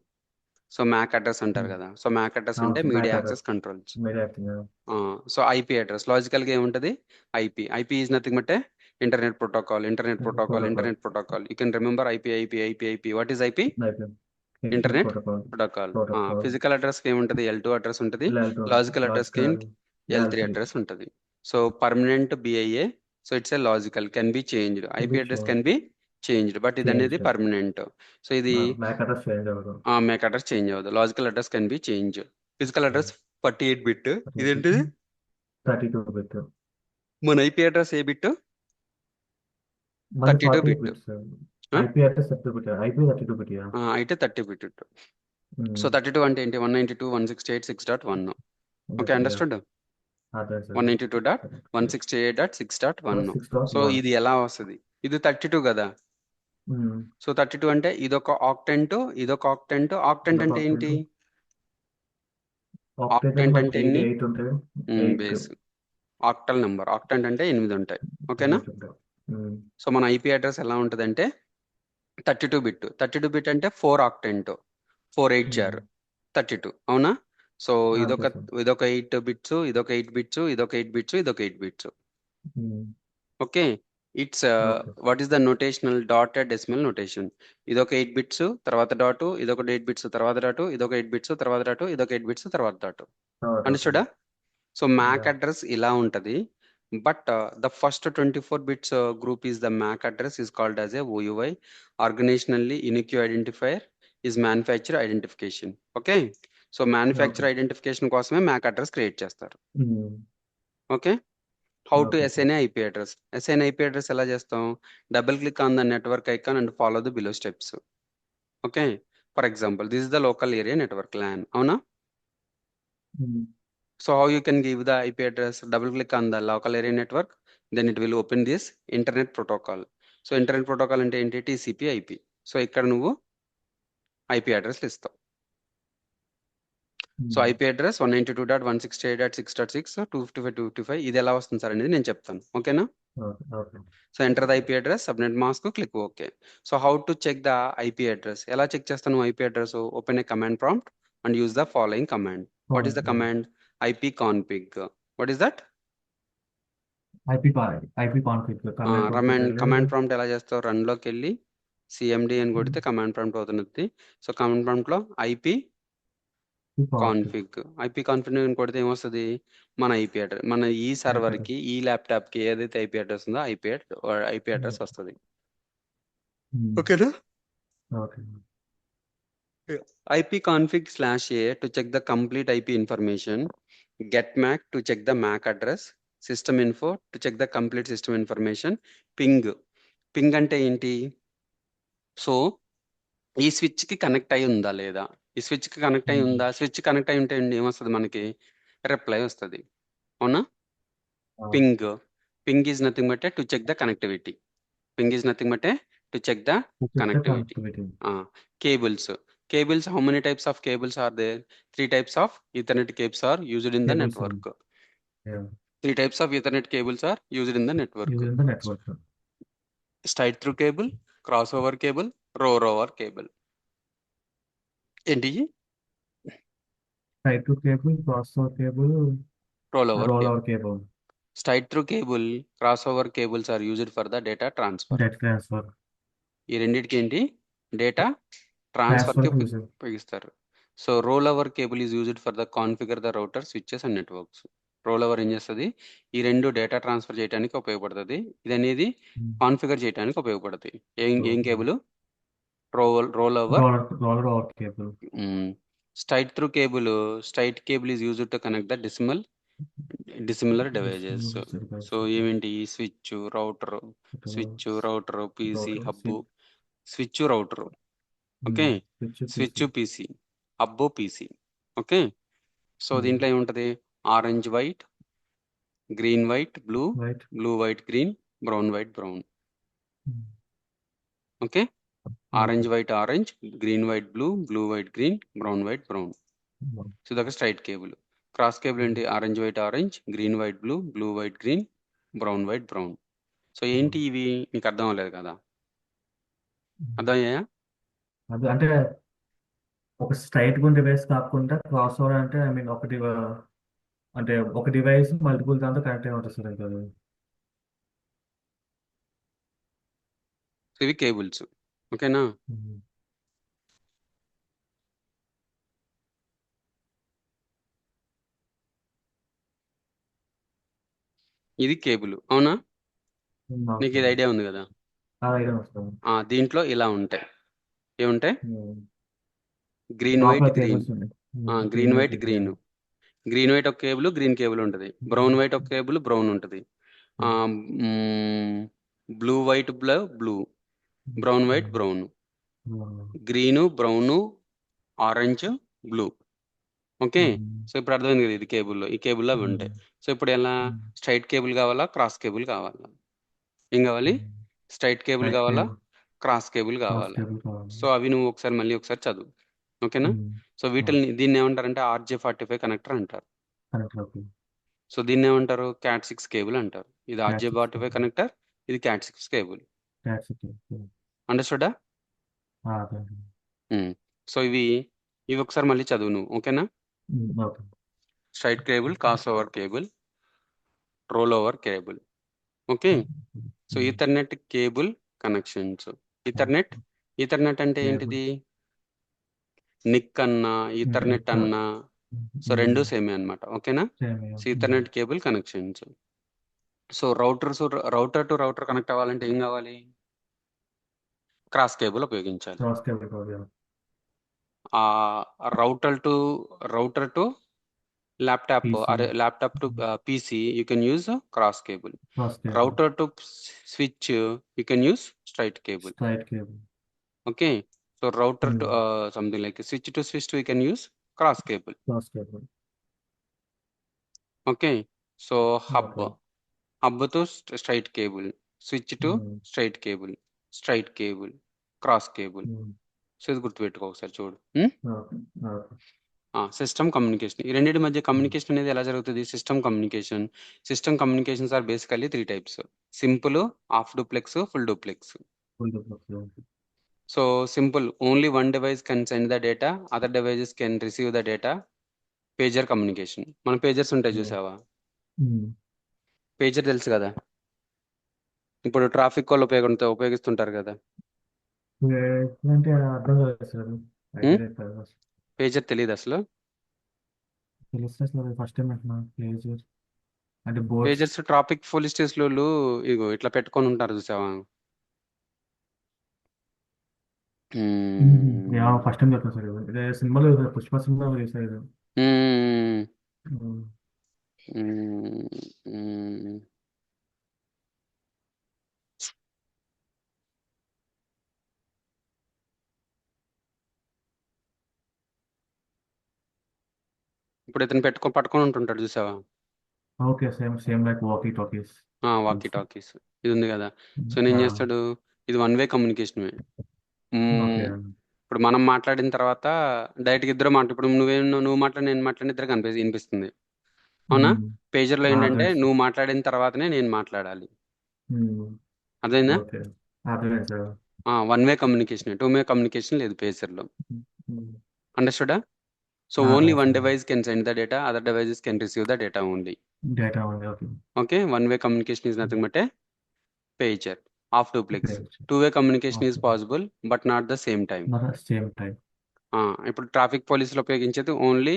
So MAC address అంటారు కదా. So MAC address అంటే media access controls. So IP address. Logical గా ఏముంటది? IP. IP is nothing but internet protocol. Internet protocol. Internet protocol. You can remember IP IP IP IP. What is IP? Internet protocol. Physical address కి ఏముంటది? L2 address ఉంటుంది. Logical address కి L3 address ఉంటుంది. So permanent BIA. So it's a logical, can be changed. IP address can be changed, but ఇది అనేది permanent. So ఇది MAC address change అవ్వదు. Logical address can be change. Physical address 48 bit. ఇదేంటిది? 32 bit. మన IP address ఏ bit? 32 bit. IP address 32 bit. IP 32 bit. అయితే 30 bit. So 32 అంటే ఏంటి? 192.168.6.1. Okay, understood? 192.168.6.1. సో ఇది ఎలా వస్తుంది? ఇది 32 కదా. సో 32 అంటే ఇదొక ఆక్టెంట్, ఇదొక ఆక్టెంట్. ఆక్టెంట్ అంటే ఏంటి? ఆక్టెంట్ అంటే ఎన్ని? Base octal number. ఆక్టెంట్ అంటే 8 ఉంటాయి. ఓకేనా? సో మన ఐపీ అడ్రస్ ఎలా ఉంటుంది అంటే 32 బిట్. 32 బిట్ అంటే 4 ఆక్టెంట్. 4 8 జార్ 32. అవునా? సో ఇదొక 8 బిట్స్, ఇదొక 8 బిట్స్, ఇదొక 8 బిట్స్, ఇదొక 8 bits. Okay. It's what is the notational dotted decimal notation? ఇదొక 8 బిట్స్ తర్వాత డాటు, ఇదొక 8 బిట్స్ తర్వాత డాటు, ఇదొక 8 బిట్స్ తర్వాత డాటు, ఇదొక 8 బిట్స్ తర్వాత డాటు. అండర్స్టూడా? సో మ్యాక్ అడ్రస్ ఇలా ఉంటది. But the first 24 bits group is the MAC address is called as a OUI. Organisationally unique identifier is manufacture identification. Okay. So manufacture identification కోసమే MAC address create చేస్తారు. Okay. How to assign IP address? Assign IP address ఎలా చేస్తాం? Double click on the network icon and follow the below steps. Okay. For example this is the local area network LAN. అవునా? So how you can give the IP address? Double click on the local area network, then it will open this internet protocol. So internet protocol అంటే ఏంటి? TCP IP. So ఇక్కడ నువ్వు IP address ఇస్తావు. So IP address 192.168.6.6 255.255. ఇది ఎలా వస్తుంది sir అనేది నేను చెప్తాను. ఓకేనా? So enter the IP address, subnet mask, click okay. So how to check the IP address? ఎలా చెక్ చేస్తాను IP address? Open a command prompt and use the following command. What is the command? ipconfig. What is that? ipconfig. Command prompt ఎలా చేస్తావు? Run లోకి వెళ్ళి CMD అని కొడితే command prompt అవుతుంది. So command prompt లో ఐపీ కాన్ఫిగ్ అని కొడితే ఏమొస్తుంది? మన ఐపీ అడ్రస్, మన ఈ సర్వర్ కి, ఈ ల్యాప్టాప్ కి ఏదైతే ఐపీ అడ్రస్ ఉందో ఐపీ అడ్రస్ వస్తుంది. ఓకేనా? ipconfig/a to check the complete IP information, getMAC to check the MAC address, systeminfo to check the complete system information, ping అంటే ఏంటి? సో ఈ స్విచ్ కి కనెక్ట్ అయి ఉందా లేదా? ఈ స్విచ్ కి కనెక్ట్ అయి ఉందా? స్విచ్ కనెక్ట్ అయి ఉంటే ఏమొస్తుంది మనకి? రిప్లై వస్తుంది. అవునా? Ping is nothing but to check the connectivity. Ping is nothing but to check the Which is the connectivity. connectivity. Cables. Cables, how many types of cables are there? 3 types of Ethernet cables are used in the Cables network. are, yeah, 3 types of Ethernet cables are used in the network. used in the network. Straight through cable, crossover cable, rollover cable. ఏంటి Straight through cable, crossover cable, rollover cable. rollover cable, Straight through cable, crossover cables are used for the data transfer. data transfer. ఈ రెండింటికి ఏంటి data transfer Transfer కి కి use. ఉపయోగిస్తారు. So role over cable is used for the configure the router switches and networks. Role over ఏం చేస్తుంది? ఈ రెండు డేటా ట్రాన్స్ఫర్ చేయడానికి ఉపయోగపడుతుంది. ఇది అనేది కాన్ఫిగర్ చేయడానికి ఉపయోగపడుతుంది. ఏం cable? Roll over Roller cable. Straight through cable. Straight cable is used to connect the dissimilar devices. So ఏమేంటి? Switch, router, PC, hub. Switch, router, okay, switch, PC, hub, PC. Okay, so దీంట్లో ఏముంటది? Orange white, green white, blue white, green, brown white, brown. Okay, orange white orange, green white blue white green, brown white brown. So ఇదొక straight cable. Cross cable ఏంటి? Orange white orange, green white blue white green, brown white brown. So ఏంటి ఇవి? మీకు అర్థం అవ్వలేదు కదా? అర్థమయ్యాయా? అది అంటే ఒక స్ట్రైట్ గా డివైస్ కాకుండా క్రాస్ ఓవర్ అంటే ఐ మీన్ ఒకటి అంటే ఒక డివైస్ మల్టిపుల్ దాంతో కనెక్ట్ అయి ఉంటుంది సార్. ఇంకా ఇవి కేబుల్స్. ఓకేనా? ఇది కేబుల్, అవునా? నీకు ఇది ఐడియా ఉంది కదా? దీంట్లో ఇలా ఉంటాయి. ఏముంటాయి? Green white green, green white green, green white ఒక కేబుల్, గ్రీన్ కేబుల్ ఉంటుంది. బ్రౌన్ వైట్ ఒక కేబుల్, బ్రౌన్ ఉంటుంది. Blue white blue, brown white brown, green brown orange blue. Okay, so ఇప్పుడు అర్థమైంది కదా ఇది కేబుల్లో. ఈ కేబుల్లో అవి ఉంటాయి. సో ఇప్పుడు ఎలా? స్ట్రైట్ కేబుల్ కావాలా, క్రాస్ కేబుల్ కావాలా? ఏం కావాలి? స్ట్రైట్ కేబుల్ కావాలా, క్రాస్ కేబుల్ కావాలా? సో అవి నువ్వు మళ్ళీ ఒకసారి చదువు. ఓకేనా? సో దీన్ని ఏమంటారంటే RJ45 కనెక్టర్ అంటారు. సో దీన్ని ఏమంటారు? CAT6 కేబుల్ అంటారు. ఇది RJ45 కనెక్టర్, ఇది CAT6 కేబుల్. అండర్స్టూడా? సో ఇవి ఒకసారి మళ్ళీ చదువు నువ్వు. ఓకేనా? Straight cable, cross over cable, roll over cable. Okay, so Ethernet cable connections. Ethernet అంటే ఏంటిది? నిక్ అన్నా ఈథర్నెట్ అన్నా సో రెండు సేమే అన్నమాట. ఓకేనా? So Ethernet cable connections. So router to router connect అవ్వాలంటే ఏం కావాలి? క్రాస్ కేబుల్ ఉపయోగించాలి. Router to laptop to PC you can use a cross cable. Router to switch you can use straight cable. Okay, so router to something like switch to switch we can use cross cable. Okay, so hub to straight cable, switch to straight cable, cross cable. So ఇది గుర్తుపెట్టుకో ఒకసారి చూడు. System communication. ఈ రెండింటి మధ్య communication అనేది ఎలా జరుగుతుంది? System communications are basically 3 types: simplex, half duplex, full duplex. So simplex, only one device can send the data, other devices can receive the data. Pager communication. మన పేజర్స్ ఉంటాయి చూసావా? Pager తెలుసు కదా, ఇప్పుడు ట్రాఫిక్ వాళ్ళు ఉపయోగిస్తుంటారు కదా. పేజర్ తెలియదు అసలు? పేజర్స్ ట్రాఫిక్ పోలీస్ స్టేషన్ ఇగో ఇట్లా పెట్టుకొని ఉంటారు చూసావా? ఫస్ట్ టైం చెప్తాను సార్. ఇదే సినిమాలో పుష్ప సినిమా చేశారు. ఇప్పుడు ఇతను పట్టుకొని ఉంటుంటాడు చూసావా? Okay, same like walkie talkies. Walkie talkies ఇది ఉంది కదా. సో నేను ఏం ఆ, చేస్తాడు, ఇది వన్ వే కమ్యూనికేషన్. ఓకే. ఇప్పుడు మనం మాట్లాడిన తర్వాత డైరెక్ట్గా ఇద్దరు ఇప్పుడు నువ్వు మాట్లాడి నేను మాట్లాడిన ఇద్దరు వినిపిస్తుంది. అవునా? ఉమ్, పేజర్లో ఏంటంటే అర్థమైంది సార్. నువ్వు మాట్లాడిన తర్వాతనే నేను మాట్లాడాలి. ఉమ్, అదేనా? ఓకే, అర్థమైంది sir. One way communication, two way communication లేదు పేజర్లో. ఉమ్, అండర్స్టూడా? సో ఓన్లీ అర్థమైంది one sir. Device can send the data, other devices can receive the data only. Data ఉంది, okay. Okay, one way communication is nothing but a pager of okay, duplex. Two way communication is okay. Possible but not the same time. Same time. ఇప్పుడు traffic పోలీసులు ఉపయోగించేది only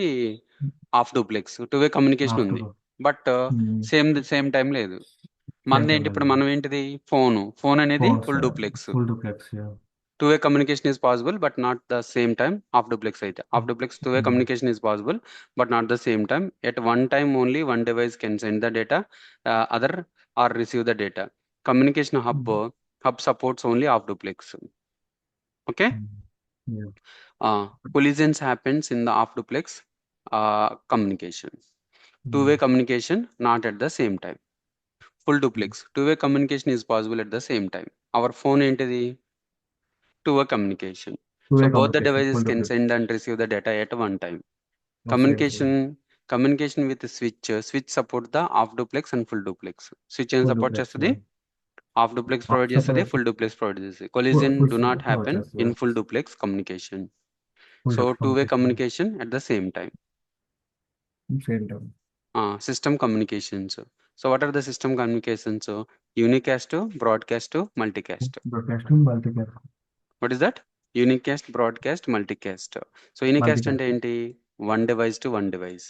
half duplex. Two way communication ఉంది, after. But same time లేదు. Same మనది time ఏంటి, ఇప్పుడు లేదు. మనం ఏంటిది, ఫోన్ అనేది phones, full duplex. Full duplex. Two way communication is possible but not the same time. Half duplex అయితే half duplex two way communication is possible but not the same time. At one time only one device can send the data, other are receive the data. Communication hub supports only half duplex. Okay. Collisions happens in the half duplex communication. Two way communication not at the same time. Full duplex two way communication is possible at the same time. Our phone entity two way communication. Two way So both the communication, devices full can duplex. send and receive the data at one time. Same time. Communication with the switch support the half duplex and full duplex. Switch and full support duplex. చేస్తుంది, half duplex provide చేస్తుంది, separate. full duplex provide చేస్తుంది. Collision full do not provide happen in చేస్తుంది. full duplex communication. Full So two way communication, communication at the same time. Same time. System communications. So what are the system communications? Unicast, broadcast, multicast. Broadcast, multicast. What is that? Unicast, broadcast, multicast. So unicast అంటే multicast. ఏంటి? One device to one device.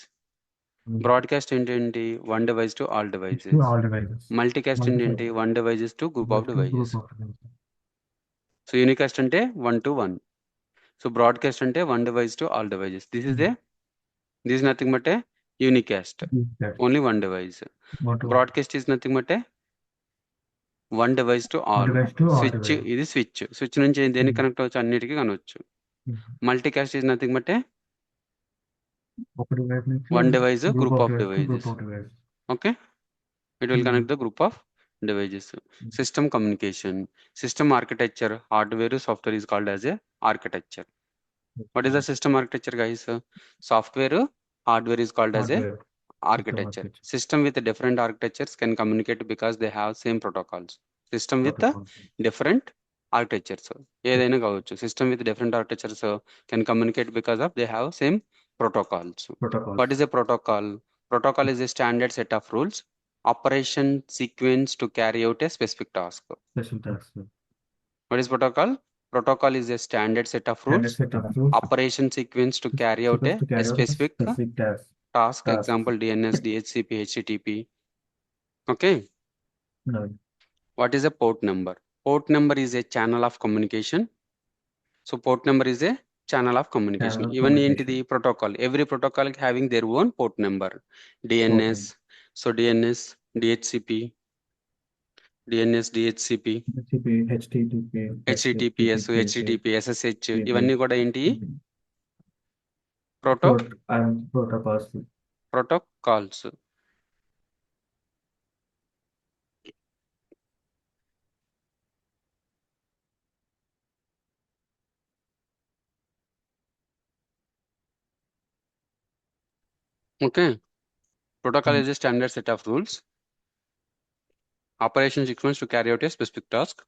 Broadcast ఏంటి? One device to all it's to devices. All devices. Multicast ఏంటి? Multicast, One devices to group of devices. Group of devices. So unicast అంటే one to one. So broadcast అంటే one device to all devices. This is nothing but a unicast. Only one device. Broadcast is nothing but a one device to one all. Device to all switch, devices. ఇది switch నుంచి దేనికి connect అవ్వచ్చు, అన్నిటికీ కనవచ్చు. Multicast is nothing but ఒక device నుంచి one device group group of of device to group devices. Of device. Okay, it will connect the group of devices. System communication, system architecture, hardware software is called as A architecture. What is the system architecture guys? Software hardware is called as A hardware. System architecture. Architecture. System with different architectures can communicate because they have same protocols. System with the protocols. different architectures. ఏదైనా కావచ్చు. System with different architectures can communicate because of they have same protocols. What protocols. is a protocol? Protocol is a standard set of rules, operation sequence to carry out a specific task. Special task. What is protocol? Protocol is a standard set of rules, standard set of rules. operation sequence to carry out supers to a carry out specific specific task. Tasks. Example DNS, DHCP, HTTP. Okay. What is a port number? Port number is a channel of communication. So port number is a channel of communication. Channel Even communication. into the protocol, every protocol having their own port number. DNS, so DNS, DHCP, DNS, DHCP, HTTP, HTTP, HTTPS, HTTP, SSH, ఇవన్నీ కూడా ఏంటి? Port and protocols. protocols. Okay. Protocol is a standard set of rules, operation sequence to carry out a specific task.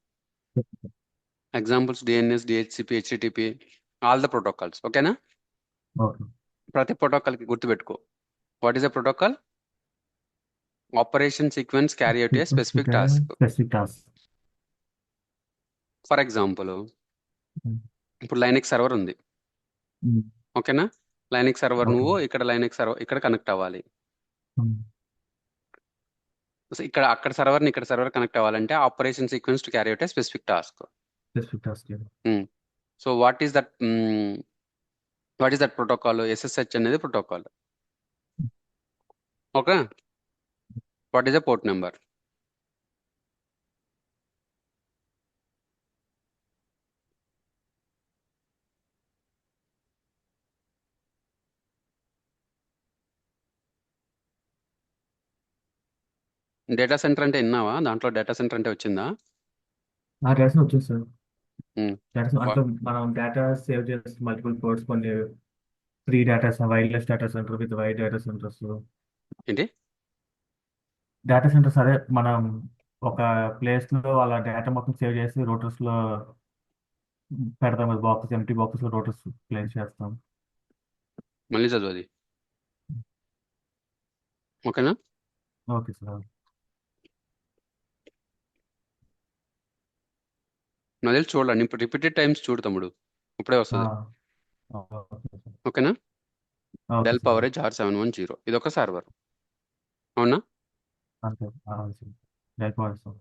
Examples DNS, DHCP, HTTP, all the protocols. ఓకేనా? Okay. ప్రతి protocol కి గుర్తుపెట్టుకో. What is a protocol? Operation sequence carry out a specific task. Specific task. For example, ఇప్పుడు Linux server ఉంది. ఓకేనా? Linux server Okay. నువ్వు ఇక్కడ Linux server ఇక్కడ కనెక్ట్ అవ్వాలి. సో అక్కడ సర్వర్ ఇక్కడ సర్వర్ కనెక్ట్ అవ్వాలంటే operation sequence to carry out a specific task. Specific task. So what is that protocol? SSH అనేది protocol. Okay. What is a port number? Data centre అంటే విన్నావా? దాంట్లో data centre అంటే వచ్చిందా? ఆ డేటా వచ్చింది సార్. ఉమ్. Data వా- అంటే మనం డేటా సేవ్ చేస్తే మల్టిపుల్ పోర్ట్స్, కొన్ని free data wireless data centre with wide data centres. ఏంటి? డేటా సెంటర్స్ అదే మనం ఒక ప్లేస్ లో వాళ్ళ డేటా మొత్తం సేవ్ చేసి రూటర్స్ లో పెడతాం. బాక్సెస్, ఎంటీ బాక్సెస్ లో రూటర్స్ ప్లేస్ చేస్తాం. మళ్ళీ చదువు అది. ఓకేనా? Okay sir. నాకు తెలిసి చూడాలి, ఇప్పుడు రిపీటెడ్ టైమ్స్ చూడు తమ్ముడు, ఇప్పుడే వస్తుంది. Okay sir. ఓకేనా? Okay Dell sir. PowerEdge R710 ఇది ఒక సర్వర్. అవునా? అంతే. సార్ అయిపోయింది సార్.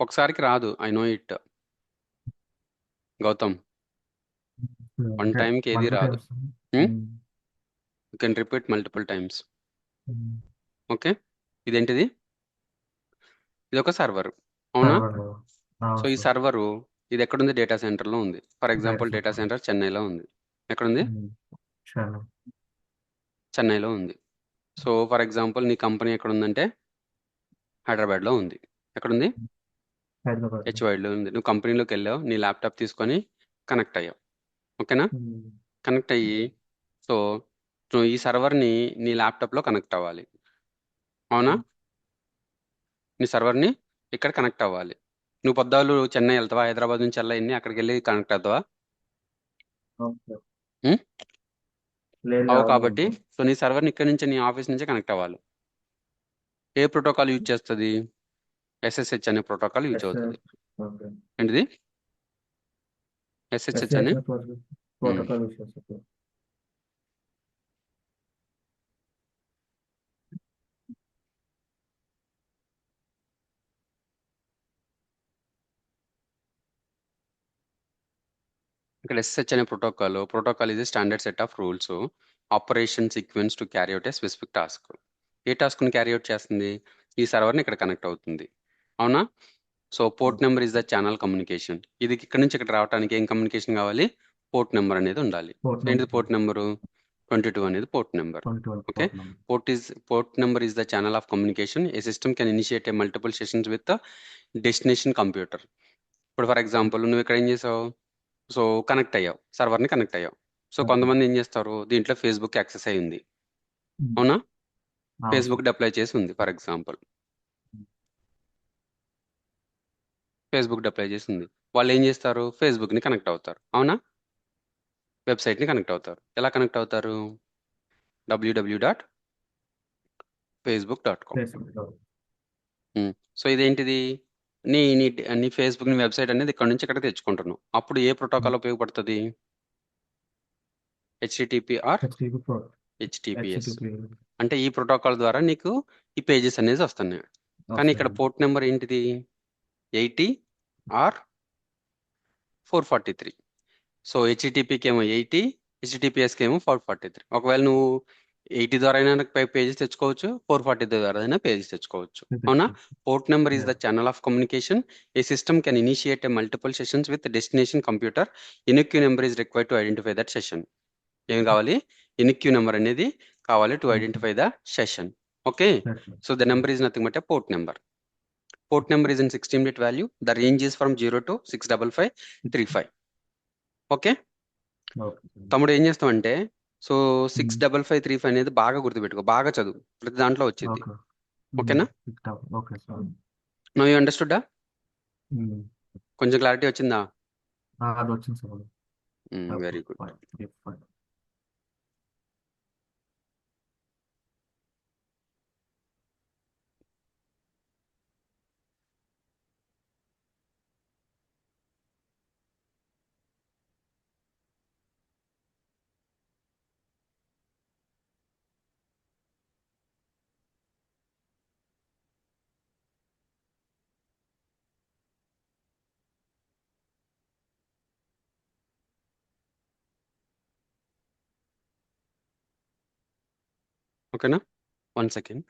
ఒకసారికి రాదు, I know it Gautam. One అంటే టైంకి ఏది మల్టిపుల్ రాదు. Times. You can repeat multiple times. Okay. ఇదేంటిది? ఇది ఒక సర్వర్. అవునా? సర్వర్. సో అవును ఈ సార్. సర్వరు, ఇది ఎక్కడుంది? డేటా సెంటర్లో ఉంది. For data example data centre. Centre చెన్నైలో ఉంది. ఎక్కడుంది? సరే. చెన్నైలో ఉంది. సో ఫర్ ఎగ్జాంపుల్ నీ కంపెనీ ఎక్కడుందంటే హైదరాబాద్లో ఉంది. ఎక్కడుంది? హైదరాబాద్. హెచ్వైడ్లో ఉంది. నువ్వు కంపెనీలోకి వెళ్ళావు, నీ ల్యాప్టాప్ తీసుకొని కనెక్ట్ అయ్యావు. ఓకేనా? కనెక్ట్ అయ్యి, సో నువ్వు ఈ సర్వర్ని నీ ల్యాప్టాప్లో కనెక్ట్ అవ్వాలి. అవునా? నీ సర్వర్ని ఇక్కడ కనెక్ట్ అవ్వాలి. నువ్వు పొద్దాలు చెన్నై వెళ్తావా? హైదరాబాద్ నుంచి వెళ్ళి అక్కడికి వెళ్ళి కనెక్ట్ అవుతావా? అవును సార్. ఉం? లేదు అవు అవును కాబట్టి సార్. సో నీ సర్వర్ని ఇక్కడ నుంచి నీ ఆఫీస్ నుంచే కనెక్ట్ అవ్వాలి. ఏ ప్రోటోకాల్ యూజ్ చేస్తుంది? ఎస్ఎస్హెచ్ అనే ప్రోటోకాల్ యూజ్ ఎస్. అవుతుంది. ఓకే. ఏంటిది? ఎస్ఎస్హెచ్ అనే. SSH um. ప్రోటోకాల్ యూస్ చేస్తారు. ఇక్కడ ఎస్ఎస్హెచ్ అనే ప్రోటోకాల్ ఇది standard set of rules operation sequence to carry out a specific task. ఏ టాస్క్ని క్యారీ అవుట్ చేస్తుంది? ఈ సర్వర్ని ఇక్కడ కనెక్ట్ అవుతుంది. అవునా? సో port number is the channel communication. ఇది ఇక్కడ నుంచి ఇక్కడ రావడానికి ఏం కమ్యూనికేషన్ కావాలి? పోర్ట్ నెంబర్ అనేది ఉండాలి. పోర్ట్ ఏంటిది నెంబర్. Port number? 22 అనేది port number. 20 okay. Port number. Port number is the channel of communication. A system can initiate A multiple sessions with destination computer. ఇప్పుడు ఫర్ ఎగ్జాంపుల్ నువ్వు ఇక్కడ ఏం చేసావు? సో కనెక్ట్ అయ్యావు, సర్వర్ని కనెక్ట్ అయ్యావు. So కొంతమంది ఏం చేస్తారు, దీంట్లో ఫేస్బుక్ యాక్సెస్ అయి ఉంది. అవునా? అవును సార్. ఫేస్బుక్ డిప్లై చేసి ఉంది. ఫర్ ఎగ్జాంపుల్ ఫేస్బుక్ డిప్లై చేసి ఉంది. వాళ్ళు ఏం చేస్తారు? ఫేస్బుక్ని కనెక్ట్ అవుతారు. అవునా? వెబ్సైట్ని కనెక్ట్ అవుతారు. ఎలా కనెక్ట్ అవుతారు? www.facebook.com. ఫేస్బుక్. సో ఇదేంటిది? నీ నీ నీ ఫేస్బుక్ నీ వెబ్సైట్ అనేది ఇక్కడ నుంచి ఇక్కడ తెచ్చుకుంటున్నావు. అప్పుడు ఏ ప్రోటోకాల్ ఉపయోగపడుతుంది? HTTP or HTTP pro. HTTPS. HTTP. అంటే ఈ ప్రోటోకాల్ ద్వారా నీకు ఈ పేజెస్ అనేది వస్తున్నాయి. కానీ ఇక్కడ వస్తాయి. పోర్ట్ నెంబర్ ఏంటిది? 80 ఆర్ 443. సో హెచ్టిటిపికి ఏమో 80, హెచ్టిటిపిఎస్కి ఏమో 443. ఒకవేళ నువ్వు 80 ద్వారా అయినా పేజెస్ తెచ్చుకోవచ్చు, 440 ద్వారా అయినా పేజెస్ తెచ్చుకోవచ్చు. అవునా? తెచ్చుకోవచ్చు. Port number is the channel of communication. A system can initiate a multiple sessions with destination computer. Unique number is required to identify that session. ఏం కావాలి? యూనిక్ నెంబర్ అనేది కావాలి to identify the session. Okay. So the number is nothing but a port number. Port number is in 16-bit value. The range is from 0 to 65535. Okay. తమ్ముడు ఏం చేస్తామంటే, so 65535 అనేది బాగా గుర్తుపెట్టుకో, బాగా చదువు, ప్రతి దాంట్లో వచ్చింది. ఓకే. ఓకేనా? Okay sir. నో యూ అండర్స్టూడా? కొంచెం క్లారిటీ వచ్చిందా? అది వచ్చింది సార్. Very good. ఫైన్. ఓకేనా? 1 సెకండ్.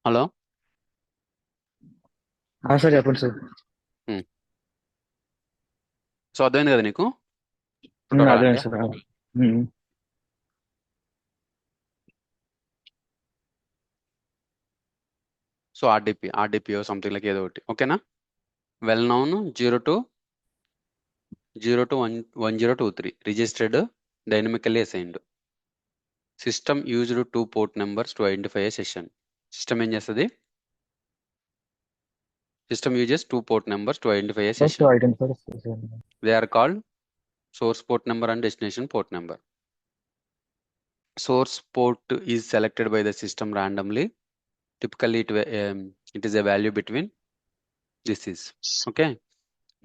హలో. సార్ చెప్పండి సార్. సో అర్థమైంది కదా నీకు ప్రోటోకాల్ అదే అంటే? Sir. So RDPO something like ఏదో ఒకటి. ఓకేనా? Well known 0 to 1023 registered dynamically assigned. System used 2 port numbers to identify a session. System ఏం చేస్తుంది? System uses 2 port numbers to identify a session. They are called source port number and destination port number. Source port is selected by the system randomly. Typically, it is a value between this is. Okay.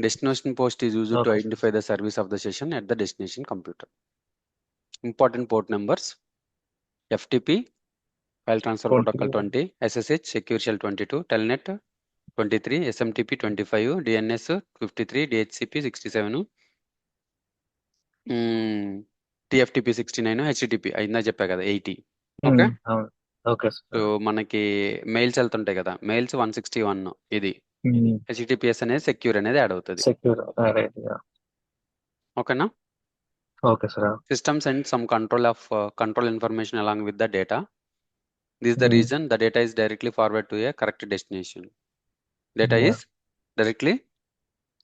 Destination post is used to okay identify the service of the session at the destination computer. Important port numbers: FTP, File Transfer Protocol 20, SSH, Secure Shell 22, Telnet 23, SMTP 25, DNS 53, DHCP 67, TFTP 69, HTTP అయిందా చెప్పా కదా 80. Okay. అవును. Okay so sir. మనకి mails వెళ్తుంటాయి కదా, mails 161. ఇది HTTPS అనేది secure అనేది add అవుతుంది. సెక్యూర్. ఓకేనా? Okay sir. System send some control information along with the data. This the reason the data is directly forward to a correct destination. Data is directly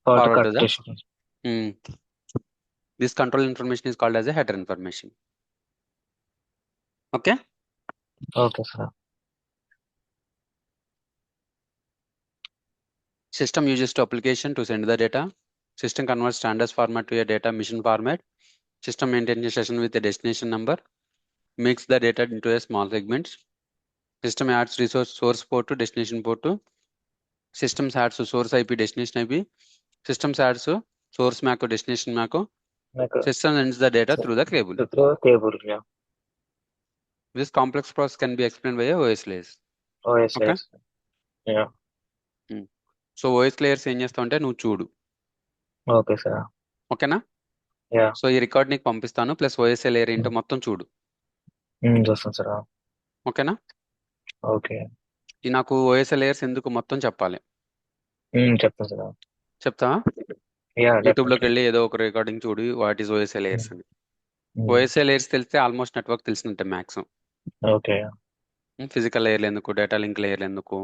forward to the this control information is called as a header information. Okay. Okay sir. System uses to application to send the data. System converts standard format to a data mission format. System maintains a session with a destination number. Makes the data into a small segments. System adds source port to destination port to. Systems adds source IP destination IP. Systems adds source MAC to destination MAC. System sends the data through the cable. Cable. This complex process can be explained by a OS layers. Okay. So OS layers ఏం చేస్తావు అంటే నువ్వు చూడు. Okay sir. ఓకేనా? So ఈ record నీకు పంపిస్తాను, plus OS layer ఏంటో మొత్తం చూడు. చూస్తాను సార్. ఓకేనా? ఓకే. ఈ నాకు OS లేయర్స్ ఎందుకు మొత్తం చెప్పాలి. చెప్తాను సార్. చెప్తావా? యూట్యూబ్ లోకి వెళ్ళి ఏదో ఒక రికార్డింగ్ చూడు, వాట్ ఈస్ OS లేయర్స్ అని. OS లేయర్స్ తెలిస్తే ఆల్మోస్ట్ నెట్వర్క్ తెలిసినట్టే మ్యాక్సిమం. ఓకే. ఫిజికల్ లేయర్లు ఎందుకు, డేటా లింక్ లేయర్లు ఎందుకు.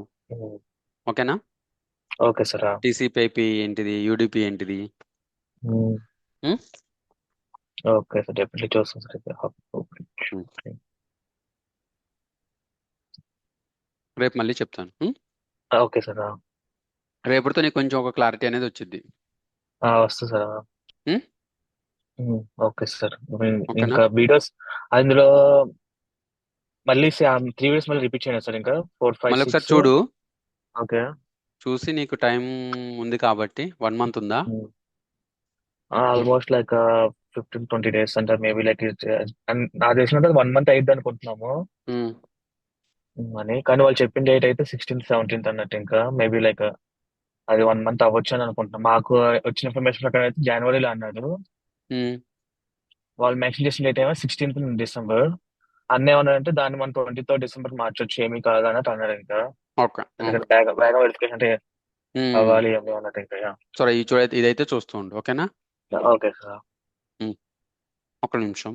ఓకేనా? Okay sir. TCP/IP ఏంటిది, UDP ఏంటిది. Okay sir. డెఫినెట్లీ చూస్తాను సార్. రేపు మళ్ళీ చెప్తాను. Okay sir. రేపటితో నీకు కొంచెం ఒక క్లారిటీ అనేది వచ్చింది. వస్తుంది సార్. Okay sir. ఓకేనా? ఇంకా వీడియోస్ అందులో మళ్ళీ 3 వీడియోస్ మళ్ళీ రిపీట్ చేయండి సార్. ఇంకా 4, 5, మళ్ళీ ఒకసారి 6. చూడు. ఓకే. చూసి నీకు టైం ఉంది కాబట్టి 1 month ఉందా? ఆల్మోస్ట్ లైక్ 15-20 days అంటే మేబీ లైక్ నాకు తెలిసినంత 1 month అయ్యిద్ది అనుకుంటున్నాము అని. కానీ వాళ్ళు చెప్పిన డేట్ అయితే 16th, 17th అన్నట్టు. ఇంకా మేబీ లైక్ అది 1 month అవ్వచ్చు అని అనుకుంటున్నాం. మాకు వచ్చిన ఇన్ఫర్మేషన్ ప్రకారం అయితే జనవరిలో అన్నారు. వాళ్ళు మెన్షన్ చేసిన డేట్ ఏమో 16th December. అన్న ఏమన్నారంటే దాన్ని మనం 20th December మార్చొచ్చు, ఏమీ కాదు అన్నట్టు అన్నారు. ఇంకా ఎందుకంటే వేగ వెరిఫికేషన్ అంటే అవ్వాలి ఏమో అన్నట్టు. ఇంకా సరే, ఇదైతే చూస్తూ ఉండు. ఓకేనా? Okay sir. ఒక నిమిషం.